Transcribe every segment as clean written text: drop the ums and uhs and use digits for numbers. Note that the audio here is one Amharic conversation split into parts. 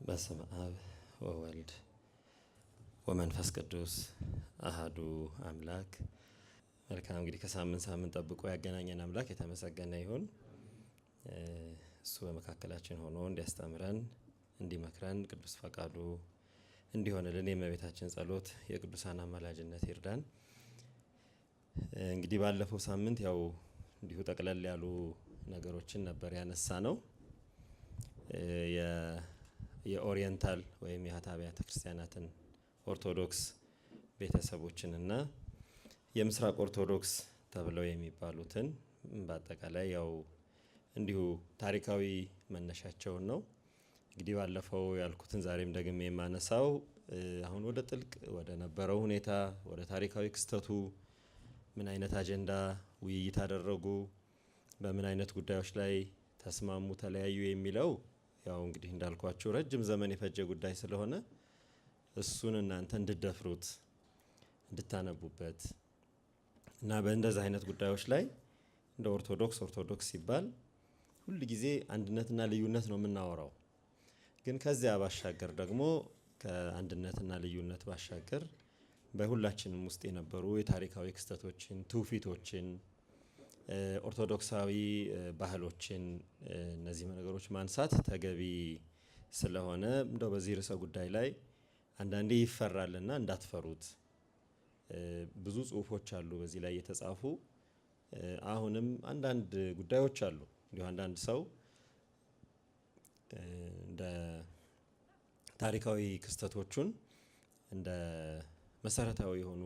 በስመ አብ ወወልድ ወመንፈስ ቅዱስ አሃዱ አምላክ። መልካም እንግዲህ ከሳምንት ጠብቆ ያገናኘን አምላክ የተመሰገነ ይሁን። እሱ በመካከላችን ሆኖ እንዲያስተምረን እንዲመክረን ቅዱስ ፈቃዱ እንዲሆንልን የእመቤታችን ጸሎት የቅዱሳን አማላጅነት ይርዳን። እንግዲህ ባለፈው ሳምንት ያው እንዲሁ ጠቅለል ያሉ ነገሮችን ነበር ያነሳ ነው። የኦሪየንታል ወይም የሀታ አብያተ ክርስቲያናትን ኦርቶዶክስ ቤተሰቦችን እና የምስራቅ ኦርቶዶክስ ተብለው የሚባሉትን በአጠቃላይ ያው እንዲሁ ታሪካዊ መነሻቸውን ነው። እንግዲህ ባለፈው ያልኩትን ዛሬም ደግሜ የማነሳው አሁን ወደ ጥልቅ ወደ ነበረው ሁኔታ ወደ ታሪካዊ ክስተቱ ምን አይነት አጀንዳ ውይይት አደረጉ፣ በምን አይነት ጉዳዮች ላይ ተስማሙ፣ ተለያዩ የሚለው ያው እንግዲህ እንዳልኳችሁ ረጅም ዘመን የፈጀ ጉዳይ ስለሆነ እሱን እናንተ እንድትደፍሩት እንድታነቡበት እና በእንደዚህ አይነት ጉዳዮች ላይ እንደ ኦርቶዶክስ ሲባል ሁል ጊዜ አንድነትና ልዩነት ነው የምናወራው። ግን ከዚያ ባሻገር ደግሞ ከአንድነትና ልዩነት ባሻገር በሁላችንም ውስጥ የነበሩ የታሪካዊ ክስተቶችን፣ ትውፊቶችን፣ ኦርቶዶክሳዊ ባህሎችን እነዚህ ነገሮች ማንሳት ተገቢ ስለሆነ እንደው በዚህ ርዕሰ ጉዳይ ላይ አንዳንዴ ይፈራልና እንዳትፈሩት። ብዙ ጽሁፎች አሉ በዚህ ላይ የተጻፉ። አሁንም አንዳንድ ጉዳዮች አሉ እንዲሁ አንዳንድ ሰው እንደ ታሪካዊ ክስተቶቹን እንደ መሰረታዊ የሆኑ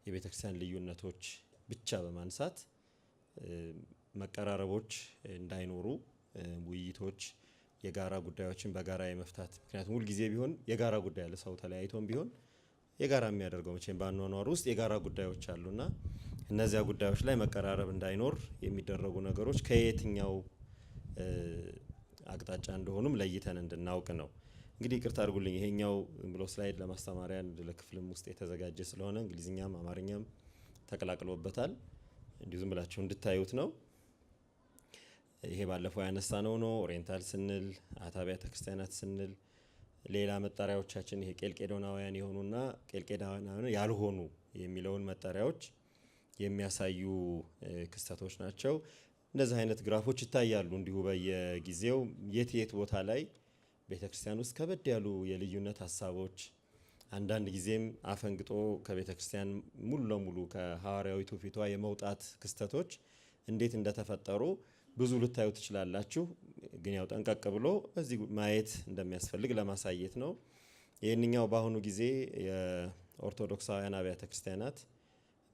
የቤተክርስቲያን ልዩነቶች ብቻ በማንሳት መቀራረቦች እንዳይኖሩ ውይይቶች፣ የጋራ ጉዳዮችን በጋራ የመፍታት ምክንያቱም ሁል ጊዜ ቢሆን የጋራ ጉዳይ አለ። ሰው ተለያይቶም ቢሆን የጋራ የሚያደርገው መቼም በአኗኗር ውስጥ የጋራ ጉዳዮች አሉና እነዚያ ጉዳዮች ላይ መቀራረብ እንዳይኖር የሚደረጉ ነገሮች ከየትኛው አቅጣጫ እንደሆኑም ለይተን እንድናውቅ ነው። እንግዲህ ይቅርታ አድርጉልኝ፣ ይሄኛው ብሎ ስላይድ ለማስተማሪያ ለክፍልም ውስጥ የተዘጋጀ ስለሆነ እንግሊዝኛም አማርኛም ተቀላቅሎበታል። እንዲሁ ዝም ብላችሁ እንድታዩት ነው። ይሄ ባለፈው ያነሳነው ነው። ኦሪየንታል ስንል ሀታ አብያተ ክርስቲያናት ስንል ሌላ መጠሪያዎቻችን ይሄ ቄልቄዶናውያን የሆኑና ቄልቄዶናውያን ያልሆኑ የሚለውን መጠሪያዎች የሚያሳዩ ክስተቶች ናቸው። እንደዚህ አይነት ግራፎች ይታያሉ እንዲሁ በየጊዜው የት ቦታ ላይ ቤተክርስቲያን ውስጥ ከበድ ያሉ የልዩነት ሀሳቦች አንዳንድ ጊዜም አፈንግጦ ከቤተክርስቲያን ሙሉ ለሙሉ ከሐዋርያዊ ትውፊቷ የመውጣት ክስተቶች እንዴት እንደተፈጠሩ ብዙ ልታዩ ትችላላችሁ። ግን ያው ጠንቀቅ ብሎ እዚህ ማየት እንደሚያስፈልግ ለማሳየት ነው። ይህንኛው በአሁኑ ጊዜ የኦርቶዶክሳውያን አብያተ ክርስቲያናት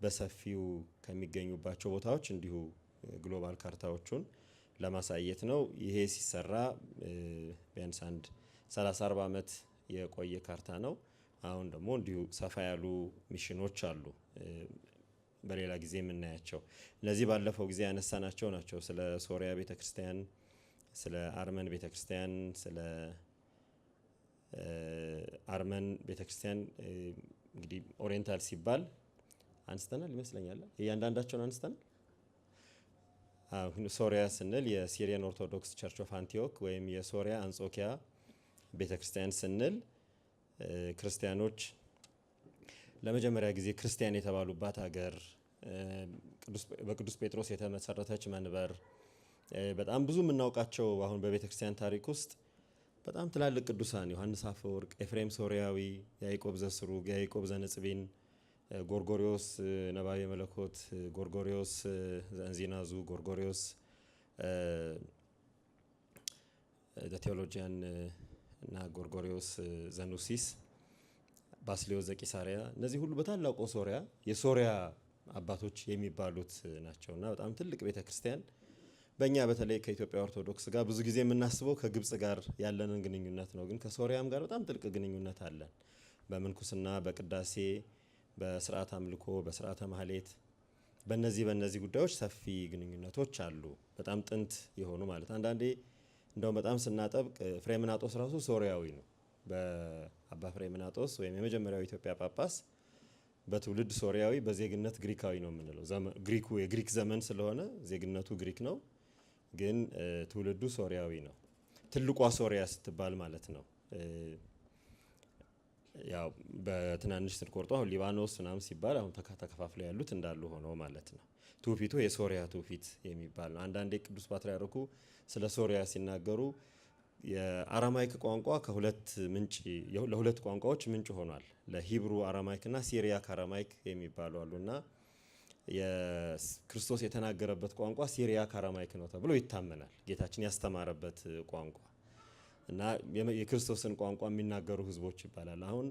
በሰፊው ከሚገኙባቸው ቦታዎች እንዲሁ ግሎባል ካርታዎቹን ለማሳየት ነው። ይሄ ሲሰራ ቢያንስ አንድ 30-40 ዓመት የቆየ ካርታ ነው። አሁን ደግሞ እንዲሁ ሰፋ ያሉ ሚሽኖች አሉ በሌላ ጊዜ የምናያቸው። እነዚህ ባለፈው ጊዜ ያነሳናቸው ናቸው። ስለ ሶሪያ ቤተክርስቲያን፣ ስለ አርመን ቤተክርስቲያን፣ ስለ አርመን ቤተክርስቲያን እንግዲህ ኦሪየንታል ሲባል አንስተናል ይመስለኛል። እያንዳንዳቸውን አንስተናል። ሶሪያ ስንል የሲሪያን ኦርቶዶክስ ቸርች ኦፍ አንቲዮክ ወይም የሶሪያ አንጾኪያ ቤተክርስቲያን ስንል ክርስቲያኖች ለመጀመሪያ ጊዜ ክርስቲያን የተባሉባት ሀገር፣ በቅዱስ ጴጥሮስ የተመሰረተች መንበር፣ በጣም ብዙ የምናውቃቸው አሁን በቤተክርስቲያን ታሪክ ውስጥ በጣም ትላልቅ ቅዱሳን ዮሐንስ አፈወርቅ፣ ኤፍሬም ሶሪያዊ፣ ያዕቆብ ዘስሩግ፣ ያዕቆብ ዘንጽቢን፣ ጎርጎሪዮስ ነባቤ መለኮት፣ ጎርጎሪዮስ ዘእንዚናዙ፣ ጎርጎሪዮስ ቴዎሎጂያን እና ጎርጎሪዮስ ዘኑሲስ፣ ባስልዮስ ዘቂሳሪያ እነዚህ ሁሉ በታላቁ ሶሪያ የሶሪያ አባቶች የሚባሉት ናቸውና በጣም ትልቅ ቤተክርስቲያን። በእኛ በተለይ ከኢትዮጵያ ኦርቶዶክስ ጋር ብዙ ጊዜ የምናስበው ከግብጽ ጋር ያለንን ግንኙነት ነው። ግን ከሶሪያም ጋር በጣም ጥልቅ ግንኙነት አለን። በምንኩስና፣ በቅዳሴ፣ በስርዓት አምልኮ፣ በስርዓተ ማህሌት በእነዚህ ጉዳዮች ሰፊ ግንኙነቶች አሉ። በጣም ጥንት የሆኑ ማለት አንዳንዴ እንደውም በጣም ስናጠብቅ ፍሬምናጦስ ራሱ ሶሪያዊ ነው። በአባ ፍሬምናጦስ ወይም የመጀመሪያው ኢትዮጵያ ጳጳስ በትውልድ ሶሪያዊ በዜግነት ግሪካዊ ነው የምንለው። ግሪኩ የግሪክ ዘመን ስለሆነ ዜግነቱ ግሪክ ነው፣ ግን ትውልዱ ሶሪያዊ ነው። ትልቋ ሶሪያ ስትባል ማለት ነው። ያው በትናንሽ ስንቆርጦ አሁን ሊባኖስ ምናምን ሲባል አሁን ተከፋፍለው ያሉት እንዳሉ ሆነው ማለት ነው። ትውፊቱ የሶሪያ ትውፊት የሚባል ነው። አንዳንዴ ቅዱስ ፓትርያርኩ ስለ ሶሪያ ሲናገሩ የአራማይክ ቋንቋ ለሁለት ቋንቋዎች ምንጭ ሆኗል። ለሂብሩ አራማይክ እና ሲሪያክ አራማይክ የሚባሉ አሉና የክርስቶስ የተናገረበት ቋንቋ ሲሪያክ አራማይክ ነው ተብሎ ይታመናል። ጌታችን ያስተማረበት ቋንቋ እና የክርስቶስን ቋንቋ የሚናገሩ ህዝቦች ይባላል። አሁን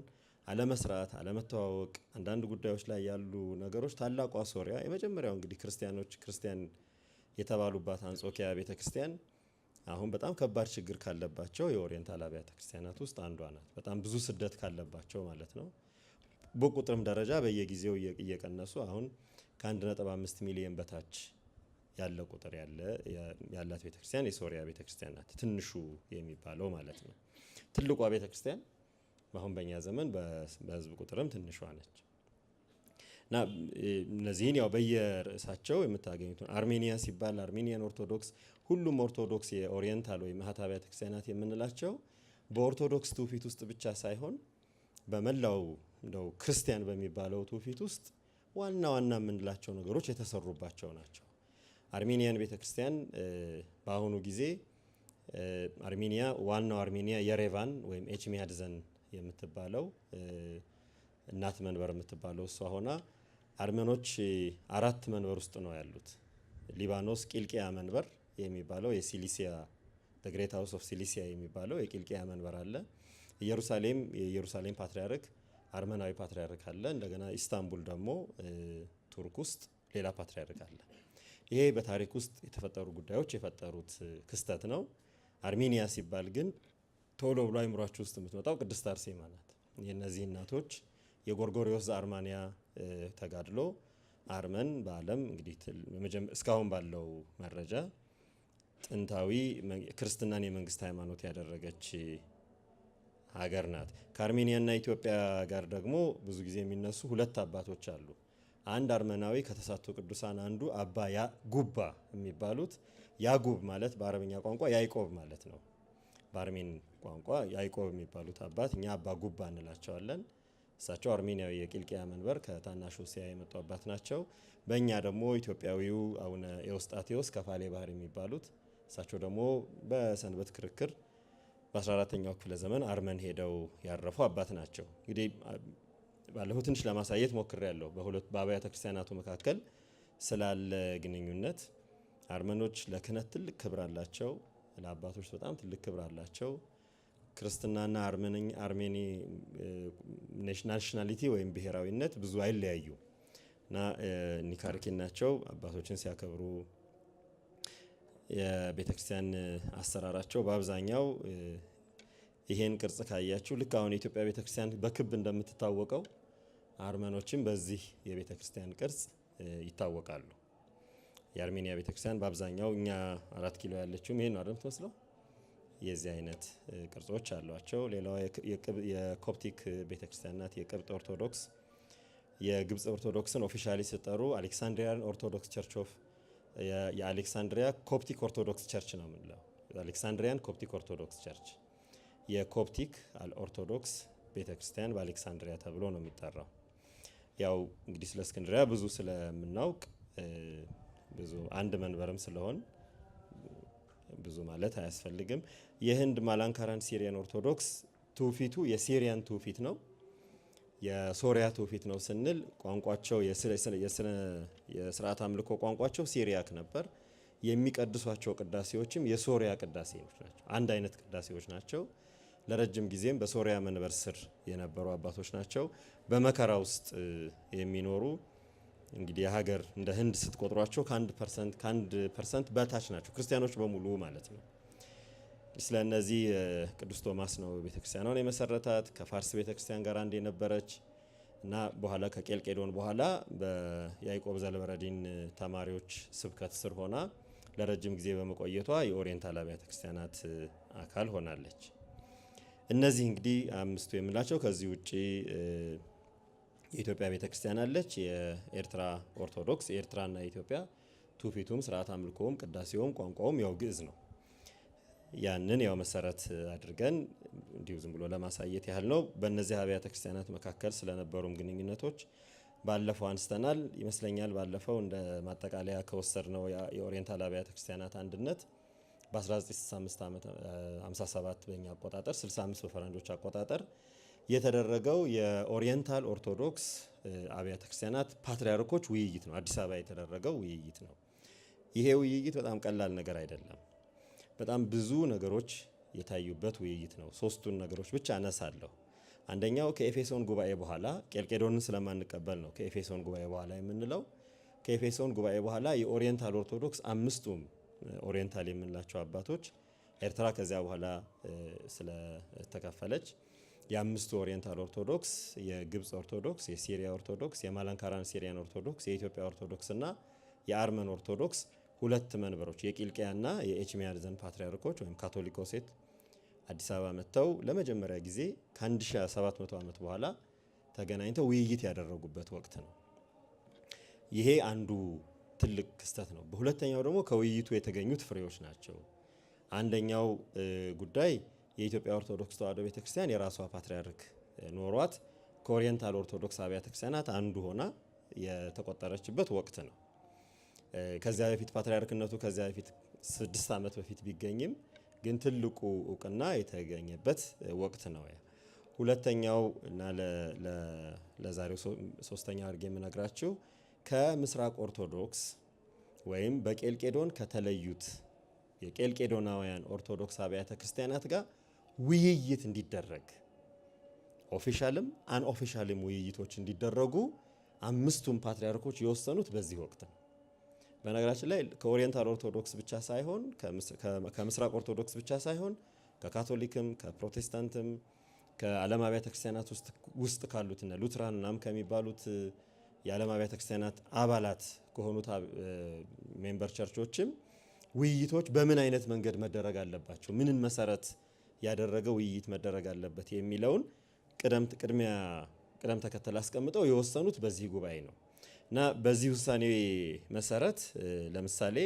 አለመስራት፣ አለመተዋወቅ፣ አንዳንድ ጉዳዮች ላይ ያሉ ነገሮች ታላቋ ሶሪያ የመጀመሪያው እንግዲህ ክርስቲያን የተባሉባት አንጾኪያ ቤተክርስቲያን አሁን በጣም ከባድ ችግር ካለባቸው የኦሪየንታል አብያተ ክርስቲያናት ውስጥ አንዷ ናት። በጣም ብዙ ስደት ካለባቸው ማለት ነው። በቁጥርም ደረጃ በየጊዜው እየቀነሱ አሁን ከ1.5 ሚሊዮን በታች ያለ ቁጥር ያላት ቤተክርስቲያን የሶሪያ ቤተክርስቲያን ናት። ትንሹ የሚባለው ማለት ነው። ትልቋ ቤተክርስቲያን አሁን በእኛ ዘመን በህዝብ ቁጥርም ትንሿ ነች እና እነዚህን ያው በየርዕሳቸው የምታገኙት አርሜኒያ ሲባል አርሜኒያን ኦርቶዶክስ፣ ሁሉም ኦርቶዶክስ የኦሪየንታል ወይም ማህታ አብያተ ክርስቲያናት የምንላቸው በኦርቶዶክስ ትውፊት ውስጥ ብቻ ሳይሆን በመላው እንደው ክርስቲያን በሚባለው ትውፊት ውስጥ ዋና ዋና የምንላቸው ነገሮች የተሰሩባቸው ናቸው። አርሜኒያን ቤተክርስቲያን በአሁኑ ጊዜ ዋናው አርሜኒያ የሬቫን ወይም ኤችሚያድዘን የምትባለው እናት መንበር የምትባለው እሷ ሆና አርመኖች 4 መንበር ውስጥ ነው ያሉት። ሊባኖስ ቂልቅያ መንበር የሚባለው የሲሊሲያ ግሬት ሃውስ ኦፍ ሲሊሲያ የሚባለው የቂልቅያ መንበር አለ። የኢየሩሳሌም ፓትርያርክ አርመናዊ ፓትርያርክ አለ። እንደገና ኢስታንቡል ደግሞ ቱርክ ውስጥ ሌላ ፓትርያርክ አለ። ይሄ በታሪክ ውስጥ የተፈጠሩ ጉዳዮች የፈጠሩት ክስተት ነው። አርሜኒያ ሲባል ግን ቶሎ ብሎ አይምሯችሁ ውስጥ የምትመጣው ቅድስት አርሴማ ናት። የእነዚህ እናቶች የጎርጎሪዮስ ዘአርማንያ ተጋድሎ አርመን በዓለም እንግዲህ እስካሁን ባለው መረጃ ጥንታዊ ክርስትናን የመንግስት ሃይማኖት ያደረገች ሀገር ናት። ከአርሜኒያና ኢትዮጵያ ጋር ደግሞ ብዙ ጊዜ የሚነሱ ሁለት አባቶች አሉ። አንድ አርመናዊ ከተሳቱ ቅዱሳን አንዱ አባ ጉባ የሚባሉት ያጉብ ማለት በአረብኛ ቋንቋ ያዕቆብ ማለት ነው። በአርሜን ቋንቋ ያዕቆብ የሚባሉት አባት እኛ አባ ጉባ እንላቸዋለን። እሳቸው አርሜኒያዊ የቂልቅያ መንበር ከታናሽ ሩሲያ የመጡ አባት ናቸው። በእኛ ደግሞ ኢትዮጵያዊው አቡነ ኤዎስጣቴዎስ ከፋሌ ባህር የሚባሉት እሳቸው ደግሞ በሰንበት ክርክር በ14ኛው ክፍለ ዘመን አርመን ሄደው ያረፉ አባት ናቸው። እንግዲህ ባለፈው ትንሽ ለማሳየት ሞክሬያለሁ በአብያተ ክርስቲያናቱ መካከል ስላለ ግንኙነት። አርመኖች ለክህነት ትልቅ ክብር አላቸው፣ ለአባቶች በጣም ትልቅ ክብር አላቸው። ክርስትናና አርሜኒ ናሽናሊቲ ወይም ብሔራዊነት ብዙ አይለያዩ እና ኒካርኪን ናቸው። አባቶችን ሲያከብሩ የቤተክርስቲያን አሰራራቸው በአብዛኛው ይሄን ቅርጽ ካያችሁ ልክ አሁን የኢትዮጵያ ቤተክርስቲያን በክብ እንደምትታወቀው አርመኖችም በዚህ የቤተክርስቲያን ቅርጽ ይታወቃሉ። የአርሜኒያ ቤተክርስቲያን በአብዛኛው እኛ 4 ኪሎ ያለችውም ይሄን ነው አይደል የምትመስለው? የዚህ አይነት ቅርጾች አሏቸው። ሌላው የኮፕቲክ ቤተክርስቲያን ናት። የቅብጥ ኦርቶዶክስ የግብጽ ኦርቶዶክስን ኦፊሻሊ ሲጠሩ አሌክሳንድሪያን ኦርቶዶክስ ቸርች ኦፍ የአሌክሳንድሪያ ኮፕቲክ ኦርቶዶክስ ቸርች ነው የምንለው። አሌክሳንድሪያን ኮፕቲክ ኦርቶዶክስ ቸርች የኮፕቲክ ኦርቶዶክስ ቤተክርስቲያን በአሌክሳንድሪያ ተብሎ ነው የሚጠራው። ያው እንግዲህ ስለ እስክንድሪያ ብዙ ስለምናውቅ ብዙ አንድ መንበርም ስለሆን ብዙ ማለት አያስፈልግም። የህንድ ማላንካራን ሲሪያን ኦርቶዶክስ ትውፊቱ የሲሪያን ትውፊት ነው፣ የሶሪያ ትውፊት ነው ስንል ቋንቋቸው የስርዓት አምልኮ ቋንቋቸው ሲሪያክ ነበር። የሚቀድሷቸው ቅዳሴዎችም የሶሪያ ቅዳሴዎች ናቸው። አንድ አይነት ቅዳሴዎች ናቸው። ለረጅም ጊዜም በሶሪያ መንበር ስር የነበሩ አባቶች ናቸው። በመከራ ውስጥ የሚኖሩ እንግዲህ የሀገር እንደ ህንድ ስትቆጥሯቸው ከ1% በታች ናቸው ክርስቲያኖች በሙሉ ማለት ነው። ስለ እነዚህ ቅዱስ ቶማስ ነው ቤተክርስቲያኗን የመሰረታት። ከፋርስ ቤተክርስቲያን ጋር አንድ የነበረች እና በኋላ ከቄልቄዶን በኋላ በያዕቆብ ዘልበረዲን ተማሪዎች ስብከት ስር ሆና ለረጅም ጊዜ በመቆየቷ የኦሪየንታል አብያተ ክርስቲያናት አካል ሆናለች። እነዚህ እንግዲህ አምስቱ የምላቸው። ከዚህ ውጪ የኢትዮጵያ ቤተክርስቲያን አለች። የኤርትራ ኦርቶዶክስ የኤርትራና የኢትዮጵያ ትውፊቱም ስርዓት አምልኮውም ቅዳሴውም ቋንቋውም ያው ግዕዝ ነው። ያንን ያው መሰረት አድርገን እንዲሁ ዝም ብሎ ለማሳየት ያህል ነው። በእነዚህ አብያተ ክርስቲያናት መካከል ስለነበሩም ግንኙነቶች ባለፈው አንስተናል ይመስለኛል። ባለፈው እንደ ማጠቃለያ ከወሰድነው የኦሪየንታል አብያተ ክርስቲያናት አንድነት በ1957 በእኛ አቆጣጠር 65 በፈረንጆች አቆጣጠር የተደረገው የኦሪየንታል ኦርቶዶክስ አብያተ ክርስቲያናት ፓትርያርኮች ውይይት ነው። አዲስ አበባ የተደረገው ውይይት ነው። ይሄ ውይይት በጣም ቀላል ነገር አይደለም። በጣም ብዙ ነገሮች የታዩበት ውይይት ነው። ሶስቱን ነገሮች ብቻ አነሳለሁ። አንደኛው ከኤፌሶን ጉባኤ በኋላ ቄልቄዶንን ስለማንቀበል ነው ከኤፌሶን ጉባኤ በኋላ የምንለው። ከኤፌሶን ጉባኤ በኋላ የኦሪየንታል ኦርቶዶክስ አምስቱም ኦሪየንታል የምንላቸው አባቶች ኤርትራ ከዚያ በኋላ ስለተከፈለች የአምስቱ ኦሪየንታል ኦርቶዶክስ የግብፅ ኦርቶዶክስ፣ የሲሪያ ኦርቶዶክስ፣ የማላንካራን ሲሪያን ኦርቶዶክስ፣ የኢትዮጵያ ኦርቶዶክስ እና የአርመን ኦርቶዶክስ ሁለት መንበሮች የቂልቅያና የኤችሚያድዘን ፓትርያርኮች ወይም ካቶሊኮሴት አዲስ አበባ መጥተው ለመጀመሪያ ጊዜ ከ1700 ዓመት በኋላ ተገናኝተው ውይይት ያደረጉበት ወቅት ነው። ይሄ አንዱ ትልቅ ክስተት ነው። በሁለተኛው ደግሞ ከውይይቱ የተገኙት ፍሬዎች ናቸው። አንደኛው ጉዳይ የኢትዮጵያ ኦርቶዶክስ ተዋሕዶ ቤተክርስቲያን የራሷ ፓትርያርክ ኖሯት ከኦሪየንታል ኦርቶዶክስ አብያተ ክርስቲያናት አንዱ ሆና የተቆጠረችበት ወቅት ነው። ከዚያ በፊት ፓትርያርክነቱ ከዚያ በፊት 6 ዓመት በፊት ቢገኝም ግን ትልቁ እውቅና የተገኘበት ወቅት ነው። ሁለተኛው እና ለዛሬው ሶስተኛው አድርጌ የምነግራችሁ ከምስራቅ ኦርቶዶክስ ወይም በቄልቄዶን ከተለዩት የቄልቄዶናውያን ኦርቶዶክስ አብያተ ክርስቲያናት ጋር ውይይት እንዲደረግ ኦፊሻልም አንኦፊሻልም ውይይቶች እንዲደረጉ አምስቱም ፓትርያርኮች የወሰኑት በዚህ ወቅት ነው። በነገራችን ላይ ከኦሪየንታል ኦርቶዶክስ ብቻ ሳይሆን ከምስራቅ ኦርቶዶክስ ብቻ ሳይሆን ከካቶሊክም ከፕሮቴስታንትም ከዓለም አብያተ ክርስቲያናት ውስጥ ካሉት እነ ሉትራን ምናምን ከሚባሉት የዓለም አብያተ ክርስቲያናት አባላት ከሆኑት ሜምበር ቸርቾችም ውይይቶች በምን አይነት መንገድ መደረግ አለባቸው፣ ምንን መሰረት ያደረገ ውይይት መደረግ አለበት የሚለውን ቅደም ተከተል አስቀምጠው የወሰኑት በዚህ ጉባኤ ነው እና በዚህ ውሳኔ መሰረት ለምሳሌ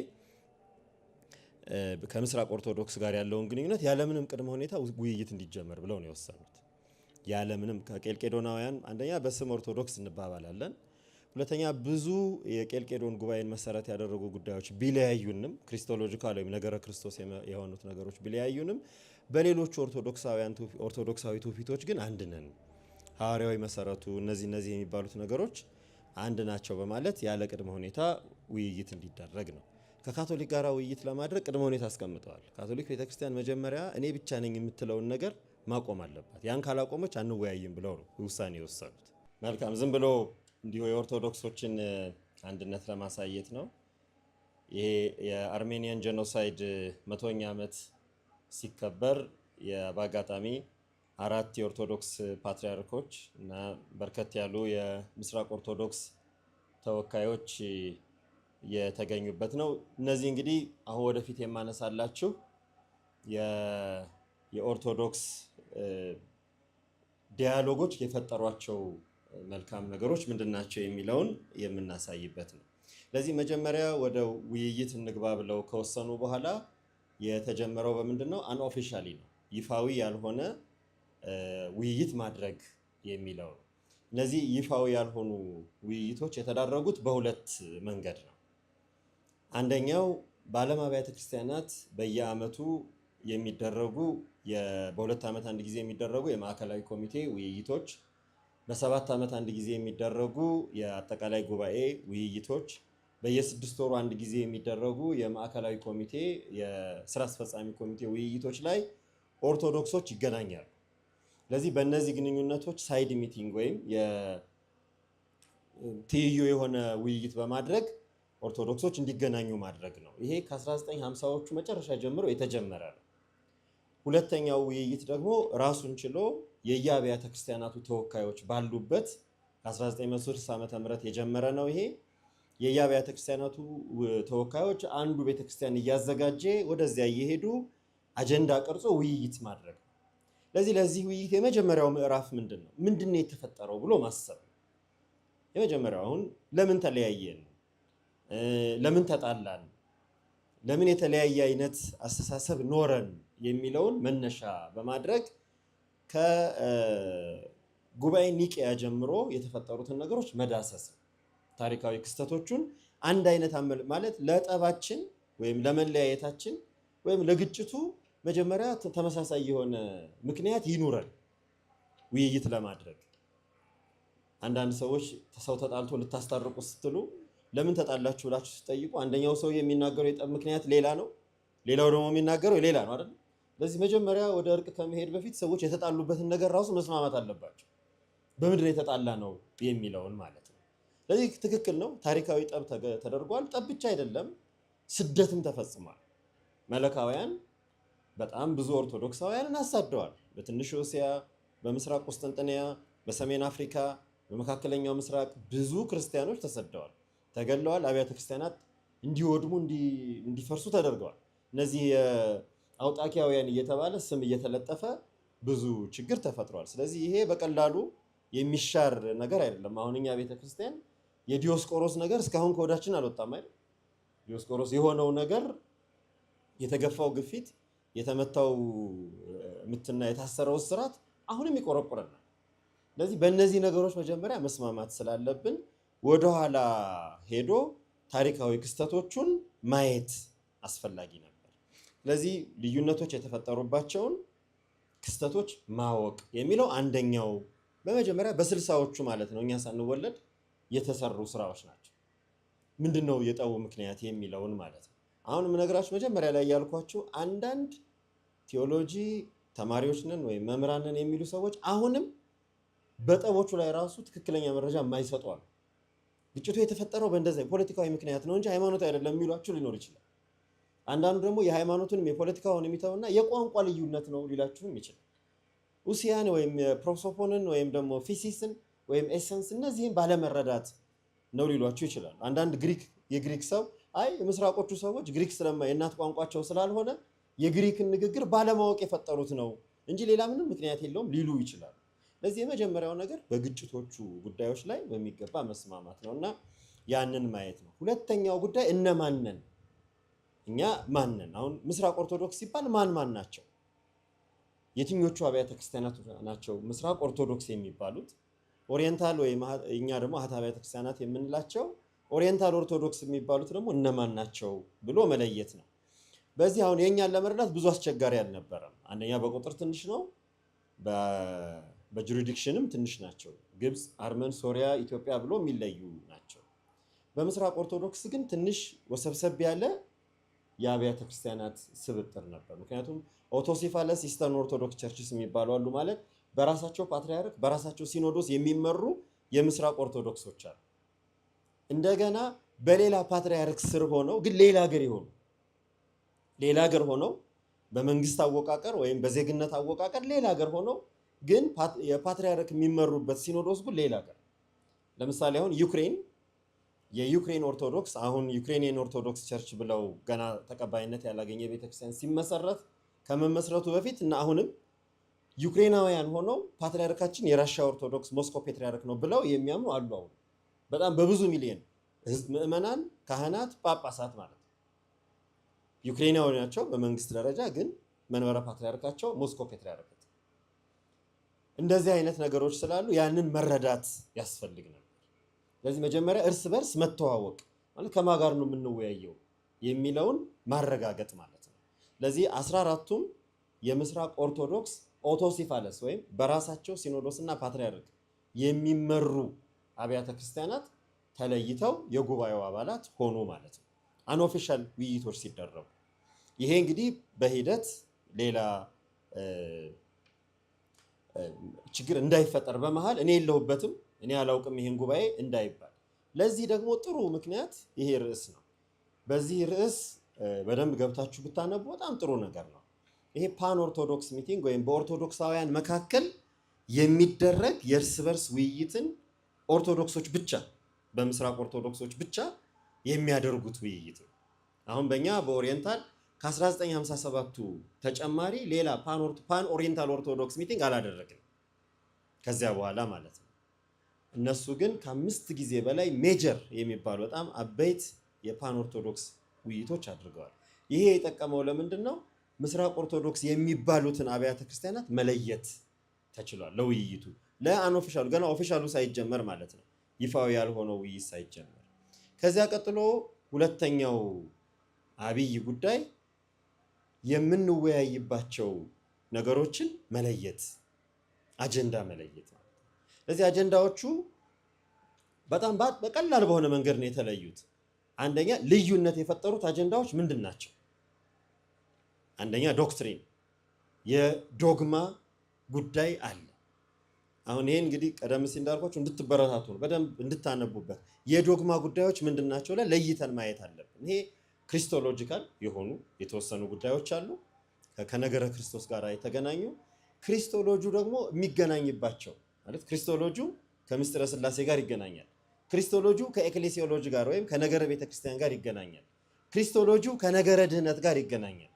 ከምስራቅ ኦርቶዶክስ ጋር ያለውን ግንኙነት ያለምንም ቅድመ ሁኔታ ውይይት እንዲጀመር ብለው ነው የወሰኑት። ያለምንም ከቄልቄዶናውያን አንደኛ በስም ኦርቶዶክስ እንባባላለን፣ ሁለተኛ ብዙ የቄልቄዶን ጉባኤን መሰረት ያደረጉ ጉዳዮች ቢለያዩንም ክሪስቶሎጂካል ወይም ነገረ ክርስቶስ የሆኑት ነገሮች ቢለያዩንም በሌሎቹ ኦርቶዶክሳዊ ትውፊቶች ግን አንድ ነን፣ ሐዋርያዊ መሰረቱ እነዚህ የሚባሉት ነገሮች አንድ ናቸው በማለት ያለ ቅድመ ሁኔታ ውይይት እንዲደረግ ነው። ከካቶሊክ ጋር ውይይት ለማድረግ ቅድመ ሁኔታ አስቀምጠዋል። ካቶሊክ ቤተክርስቲያን መጀመሪያ እኔ ብቻ ነኝ የምትለውን ነገር ማቆም አለባት፣ ያን ካላቆመች አንወያይም ብለው ነው ውሳኔ የወሰኑት። መልካም፣ ዝም ብሎ እንዲሁ የኦርቶዶክሶችን አንድነት ለማሳየት ነው። ይሄ የአርሜኒያን ጄኖሳይድ 100ኛ ዓመት ሲከበር በአጋጣሚ 4 የኦርቶዶክስ ፓትርያርኮች እና በርከት ያሉ የምስራቅ ኦርቶዶክስ ተወካዮች የተገኙበት ነው። እነዚህ እንግዲህ አሁን ወደፊት የማነሳላችሁ የኦርቶዶክስ ዲያሎጎች የፈጠሯቸው መልካም ነገሮች ምንድናቸው የሚለውን የምናሳይበት ነው። ለዚህ መጀመሪያ ወደ ውይይት እንግባ ብለው ከወሰኑ በኋላ የተጀመረው በምንድነው? አንኦፊሻሊ ነው፣ ይፋዊ ያልሆነ ውይይት ማድረግ የሚለው ነው። እነዚህ ይፋዊ ያልሆኑ ውይይቶች የተዳረጉት በሁለት መንገድ ነው። አንደኛው በዓለም አብያተ ክርስቲያናት በየዓመቱ የሚደረጉ በሁለት ዓመት አንድ ጊዜ የሚደረጉ የማዕከላዊ ኮሚቴ ውይይቶች፣ በ7 ዓመት አንድ ጊዜ የሚደረጉ የአጠቃላይ ጉባኤ ውይይቶች፣ በየ6 ወሩ አንድ ጊዜ የሚደረጉ የማዕከላዊ ኮሚቴ የስራ አስፈጻሚ ኮሚቴ ውይይቶች ላይ ኦርቶዶክሶች ይገናኛሉ። ለዚህ በእነዚህ ግንኙነቶች ሳይድ ሚቲንግ ወይም ትይዩ የሆነ ውይይት በማድረግ ኦርቶዶክሶች እንዲገናኙ ማድረግ ነው። ይሄ ከ1950ዎቹ መጨረሻ ጀምሮ የተጀመረ ነው። ሁለተኛው ውይይት ደግሞ ራሱን ችሎ የየአብያተ ክርስቲያናቱ ተወካዮች ባሉበት ከ1960 ዓ.ም የጀመረ ነው። ይሄ የየአብያተ ክርስቲያናቱ ተወካዮች አንዱ ቤተክርስቲያን እያዘጋጀ ወደዚያ እየሄዱ አጀንዳ ቀርጾ ውይይት ማድረግ ነው። ለዚህ ውይይት የመጀመሪያው ምዕራፍ ምንድን ነው የተፈጠረው ብሎ ማሰብ ነው። የመጀመሪያው አሁን ለምን ተለያየን፣ ለምን ተጣላን፣ ለምን የተለያየ አይነት አስተሳሰብ ኖረን የሚለውን መነሻ በማድረግ ከጉባኤ ኒቄያ ጀምሮ የተፈጠሩትን ነገሮች መዳሰስ ታሪካዊ ክስተቶቹን አንድ አይነት ማለት ለጠባችን ወይም ለመለያየታችን ወይም ለግጭቱ መጀመሪያ ተመሳሳይ የሆነ ምክንያት ይኑረን ውይይት ለማድረግ። አንዳንድ ሰዎች ሰው ተጣልቶ ልታስታርቁ ስትሉ ለምን ተጣላችሁ ብላችሁ ስትጠይቁ አንደኛው ሰው የሚናገረው የጠብ ምክንያት ሌላ ነው፣ ሌላው ደግሞ የሚናገረው ሌላ ነው አይደል? ስለዚህ መጀመሪያ ወደ እርቅ ከመሄድ በፊት ሰዎች የተጣሉበትን ነገር ራሱ መስማማት አለባቸው። በምንድን ነው የተጣላ ነው የሚለውን ማለት ነው። ስለዚህ ትክክል ነው፣ ታሪካዊ ጠብ ተደርጓል። ጠብ ብቻ አይደለም፣ ስደትም ተፈጽሟል። መለካውያን በጣም ብዙ ኦርቶዶክሳውያንን አሳደዋል። በትንሹ እስያ፣ በምስራቅ ቁስጥንጥንያ፣ በሰሜን አፍሪካ፣ በመካከለኛው ምስራቅ ብዙ ክርስቲያኖች ተሰደዋል፣ ተገለዋል። አብያተ ክርስቲያናት እንዲወድሙ እንዲፈርሱ ተደርገዋል። እነዚህ አውጣኪያውያን እየተባለ ስም እየተለጠፈ ብዙ ችግር ተፈጥሯል። ስለዚህ ይሄ በቀላሉ የሚሻር ነገር አይደለም። አሁን እኛ ቤተክርስቲያን የዲዮስቆሮስ ነገር እስካሁን ከወዳችን አልወጣም አይደል? ዲዮስቆሮስ የሆነው ነገር የተገፋው ግፊት፣ የተመታው ምትና የታሰረው እስራት አሁንም ይቆረቆረናል። ስለዚህ በእነዚህ ነገሮች መጀመሪያ መስማማት ስላለብን ወደኋላ ሄዶ ታሪካዊ ክስተቶቹን ማየት አስፈላጊ ነበር። ስለዚህ ልዩነቶች የተፈጠሩባቸውን ክስተቶች ማወቅ የሚለው አንደኛው በመጀመሪያ በ60ዎቹ ማለት ነው እኛ ሳንወለድ የተሰሩ ስራዎች ናቸው። ምንድነው የጠቡ ምክንያት የሚለውን ማለት ነው። አሁን የምነግራችሁ መጀመሪያ ላይ ያልኳችሁ አንዳንድ ቴዎሎጂ ተማሪዎች ነን ወይም መምህራን ነን የሚሉ ሰዎች አሁንም በጠቦቹ ላይ ራሱ ትክክለኛ መረጃ የማይሰጡ አሉ። ግጭቱ የተፈጠረው በእንደዚህ ፖለቲካዊ ምክንያት ነው እንጂ ሃይማኖት አይደለም የሚሏችሁ ሊኖር ይችላል። አንዳንዱ ደግሞ የሃይማኖቱንም የፖለቲካውን የሚተውና የቋንቋ ልዩነት ነው ሊላችሁም ይችላል። ኡሲያን ወይም ፕሮሶፖንን ወይም ደግሞ ፊሲስን ወይም ኤሰንስ እነዚህን ባለመረዳት ነው ሊሏችሁ ይችላል። አንዳንድ የግሪክ ሰው አይ የምስራቆቹ ሰዎች ግሪክ የእናት ቋንቋቸው ስላልሆነ የግሪክን ንግግር ባለማወቅ የፈጠሩት ነው እንጂ ሌላ ምንም ምክንያት የለውም ሊሉ ይችላል። ለዚህ የመጀመሪያው ነገር በግጭቶቹ ጉዳዮች ላይ በሚገባ መስማማት ነውና ያንን ማየት ነው። ሁለተኛው ጉዳይ እነማንን እኛ ማንን አሁን ምስራቅ ኦርቶዶክስ ሲባል ማን ናቸው? የትኞቹ አብያተ ክርስቲያናት ናቸው ምስራቅ ኦርቶዶክስ የሚባሉት? ኦሪየንታል ወይም እኛ ደግሞ አሃት አብያተ ክርስቲያናት የምንላቸው ኦሪየንታል ኦርቶዶክስ የሚባሉት ደግሞ እነማን ናቸው ብሎ መለየት ነው። በዚህ አሁን የኛን ለመረዳት ብዙ አስቸጋሪ አልነበረም። አንደኛ በቁጥር ትንሽ ነው፣ በጁሪዲክሽንም ትንሽ ናቸው። ግብፅ፣ አርመን፣ ሶሪያ፣ ኢትዮጵያ ብሎ የሚለዩ ናቸው። በምስራቅ ኦርቶዶክስ ግን ትንሽ ወሰብሰብ ያለ የአብያተ ክርስቲያናት ስብጥር ነበር። ምክንያቱም ኦቶሲፋለስ ኢስተርን ኦርቶዶክስ ቸርችስ የሚባሉ አሉ። ማለት በራሳቸው ፓትሪያርክ በራሳቸው ሲኖዶስ የሚመሩ የምስራቅ ኦርቶዶክሶች አሉ። እንደገና በሌላ ፓትሪያርክ ስር ሆነው ግን ሌላ ሀገር ሆነው በመንግስት አወቃቀር ወይም በዜግነት አወቃቀር ሌላ ሀገር ሆነው ግን የፓትሪያርክ የሚመሩበት ሲኖዶስ ግን ሌላ ሀገር። ለምሳሌ አሁን የዩክሬን ኦርቶዶክስ አሁን ዩክሬኒያን ኦርቶዶክስ ቸርች ብለው ገና ተቀባይነት ያላገኘ ቤተክርስቲያን ሲመሰረት ከመመስረቱ በፊት እና አሁንም ዩክሬናውያን ሆነው ፓትሪያርካችን የራሽያ ኦርቶዶክስ ሞስኮ ፓትሪያርክ ነው ብለው የሚያምኑ አሉ። አሁን በጣም በብዙ ሚሊዮን ምዕመናን፣ ካህናት፣ ጳጳሳት ማለት ነው ዩክሬናዊ ናቸው በመንግስት ደረጃ ግን መንበረ ፓትሪያርካቸው ሞስኮ ፓትሪያርክ። እንደዚህ አይነት ነገሮች ስላሉ ያንን መረዳት ያስፈልግ ነበር። ስለዚህ መጀመሪያ እርስ በርስ መተዋወቅ ማለት ከማን ጋር ነው የምንወያየው የሚለውን ማረጋገጥ ማለት ነው። ለዚህ 14ቱም የምስራቅ ኦርቶዶክስ ኦቶሲፋለስ ወይም በራሳቸው ሲኖዶስና ፓትሪያርክ የሚመሩ አብያተ ክርስቲያናት ተለይተው የጉባኤው አባላት ሆኑ ማለት ነው። አንኦፊሻል ውይይቶች ሲደረጉ ይሄ እንግዲህ በሂደት ሌላ ችግር እንዳይፈጠር በመሃል እኔ የለሁበትም እኔ አላውቅም ይሄን ጉባኤ እንዳይባል። ለዚህ ደግሞ ጥሩ ምክንያት ይሄ ርዕስ ነው። በዚህ ርዕስ በደንብ ገብታችሁ ብታነቡ በጣም ጥሩ ነገር ነው። ይሄ ፓን ኦርቶዶክስ ሚቲንግ ወይም በኦርቶዶክሳውያን መካከል የሚደረግ የእርስ በርስ ውይይትን ኦርቶዶክሶች ብቻ በምስራቅ ኦርቶዶክሶች ብቻ የሚያደርጉት ውይይት ነው። አሁን በእኛ በኦሪየንታል ከ1957ቱ ተጨማሪ ሌላ ፓን ኦሪየንታል ኦርቶዶክስ ሚቲንግ አላደረግንም ከዚያ በኋላ ማለት ነው። እነሱ ግን ከ5 ጊዜ በላይ ሜጀር የሚባሉ በጣም አበይት የፓን ኦርቶዶክስ ውይይቶች አድርገዋል። ይሄ የጠቀመው ለምንድን ነው? ምስራቅ ኦርቶዶክስ የሚባሉትን አብያተ ክርስቲያናት መለየት ተችሏል። ለውይይቱ ለአንኦፊሻሉ ገና ኦፊሻሉ ሳይጀመር ማለት ነው፣ ይፋዊ ያልሆነው ውይይት ሳይጀመር። ከዚያ ቀጥሎ ሁለተኛው አብይ ጉዳይ የምንወያይባቸው ነገሮችን መለየት፣ አጀንዳ መለየት ማለት ነው። ስለዚህ አጀንዳዎቹ በጣም በቀላል በሆነ መንገድ ነው የተለዩት። አንደኛ ልዩነት የፈጠሩት አጀንዳዎች ምንድን ናቸው? አንደኛ ዶክትሪን፣ የዶግማ ጉዳይ አለ። አሁን ይሄን እንግዲህ ቀደም ሲል እንዳልኳችሁ እንድትበረታቱ ነው፣ በደንብ እንድታነቡበት። የዶግማ ጉዳዮች ምንድን ናቸው ለይተን ማየት አለብን። ይሄ ክሪስቶሎጂካል የሆኑ የተወሰኑ ጉዳዮች አሉ፣ ከነገረ ክርስቶስ ጋር የተገናኙ። ክሪስቶሎጂ ደግሞ የሚገናኝባቸው ማለት ክሪስቶሎጂ ከምስጢረ ሥላሴ ጋር ይገናኛል። ክሪስቶሎጂ ከኤክሌሲዮሎጂ ጋር ወይም ከነገረ ቤተክርስቲያን ጋር ይገናኛል። ክሪስቶሎጂ ከነገረ ድህነት ጋር ይገናኛል።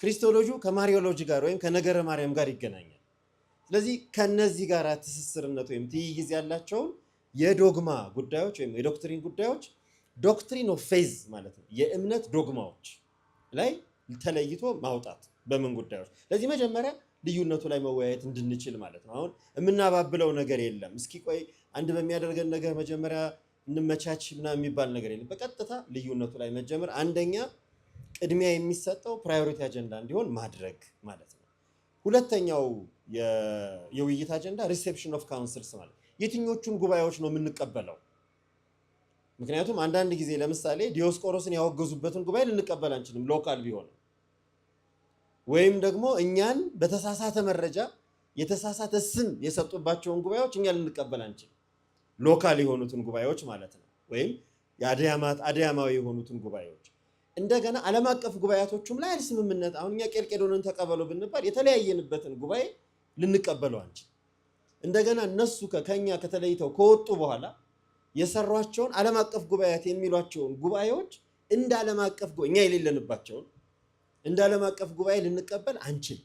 ክሪስቶሎጂ ከማሪዮሎጂ ጋር ወይም ከነገረ ማርያም ጋር ይገናኛል። ስለዚህ ከነዚህ ጋር ትስስርነት ወይም ትይይዝ ያላቸውን የዶግማ ጉዳዮች ወይም የዶክትሪን ጉዳዮች ዶክትሪን ኦፍ ፌዝ ማለት ነው፣ የእምነት ዶግማዎች ላይ ተለይቶ ማውጣት በምን ጉዳዮች። ስለዚህ መጀመሪያ ልዩነቱ ላይ መወያየት እንድንችል ማለት ነው። አሁን የምናባብለው ነገር የለም። እስኪ ቆይ አንድ በሚያደርገን ነገር መጀመሪያ እንመቻች ምናምን የሚባል ነገር የለም። በቀጥታ ልዩነቱ ላይ መጀመር፣ አንደኛ ቅድሚያ የሚሰጠው ፕራዮሪቲ አጀንዳ እንዲሆን ማድረግ ማለት ነው። ሁለተኛው የውይይት አጀንዳ ሪሴፕሽን ኦፍ ካውንስልስ ማለት የትኞቹን ጉባኤዎች ነው የምንቀበለው? ምክንያቱም አንዳንድ ጊዜ ለምሳሌ ዲዮስቆሮስን ያወገዙበትን ጉባኤ ልንቀበል አንችልም፣ ሎካል ቢሆንም፣ ወይም ደግሞ እኛን በተሳሳተ መረጃ የተሳሳተ ስም የሰጡባቸውን ጉባኤዎች እኛ ልንቀበል አንችልም፣ ሎካል የሆኑትን ጉባኤዎች ማለት ነው፣ ወይም አድያማዊ የሆኑትን ጉባኤዎች። እንደገና ዓለም አቀፍ ጉባኤቶቹም ላይ ስምምነት፣ አሁን እኛ ቄልቄዶንን ተቀበሉ ብንባል የተለያየንበትን ጉባኤ ልንቀበለው አንችል። እንደገና እነሱ ከኛ ከተለይተው ከወጡ በኋላ የሰሯቸውን ዓለም አቀፍ ጉባኤያት የሚሏቸውን ጉባኤዎች እንደ ዓለም አቀፍ እኛ የሌለንባቸውን እንደ ዓለም አቀፍ ጉባኤ ልንቀበል አንችል።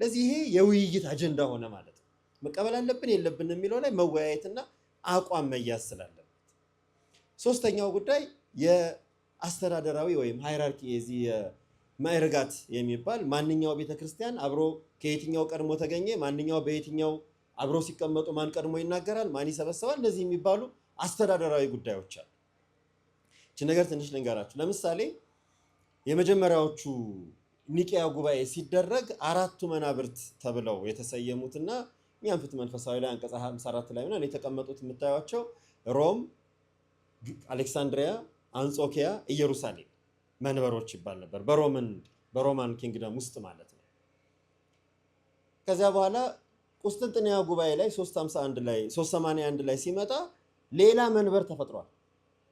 ለዚህ ይሄ የውይይት አጀንዳ ሆነ ማለት ነው። መቀበል አለብን የለብን የሚለው ላይ መወያየትና አቋም መያዝ ስላለበት። ሶስተኛው ጉዳይ የአስተዳደራዊ ወይም ሃይራርኪ፣ የዚህ ማዕርጋት የሚባል ማንኛው ቤተክርስቲያን አብሮ ከየትኛው ቀድሞ ተገኘ፣ ማንኛው በየትኛው አብሮ ሲቀመጡ ማን ቀድሞ ይናገራል፣ ማን ይሰበሰባል፣ እንደዚህ የሚባሉ አስተዳደራዊ ጉዳዮች አሉ። እቺ ነገር ትንሽ ልንገራችሁ። ለምሳሌ የመጀመሪያዎቹ ኒቂያ ጉባኤ ሲደረግ አራቱ መናብርት ተብለው የተሰየሙትና እኛም ፍትሐ መንፈሳዊ ላይ አንቀጽ 54 ላይ ምናምን የተቀመጡት የምታዩቸው ሮም፣ አሌክሳንድሪያ፣ አንጾኪያ፣ ኢየሩሳሌም መንበሮች ይባል ነበር በሮማን ኪንግደም ውስጥ ማለት ነው። ከዚያ በኋላ ቁስጥንጥንያ ጉባኤ ላይ 381 ላይ ሲመጣ ሌላ መንበር ተፈጥሯል።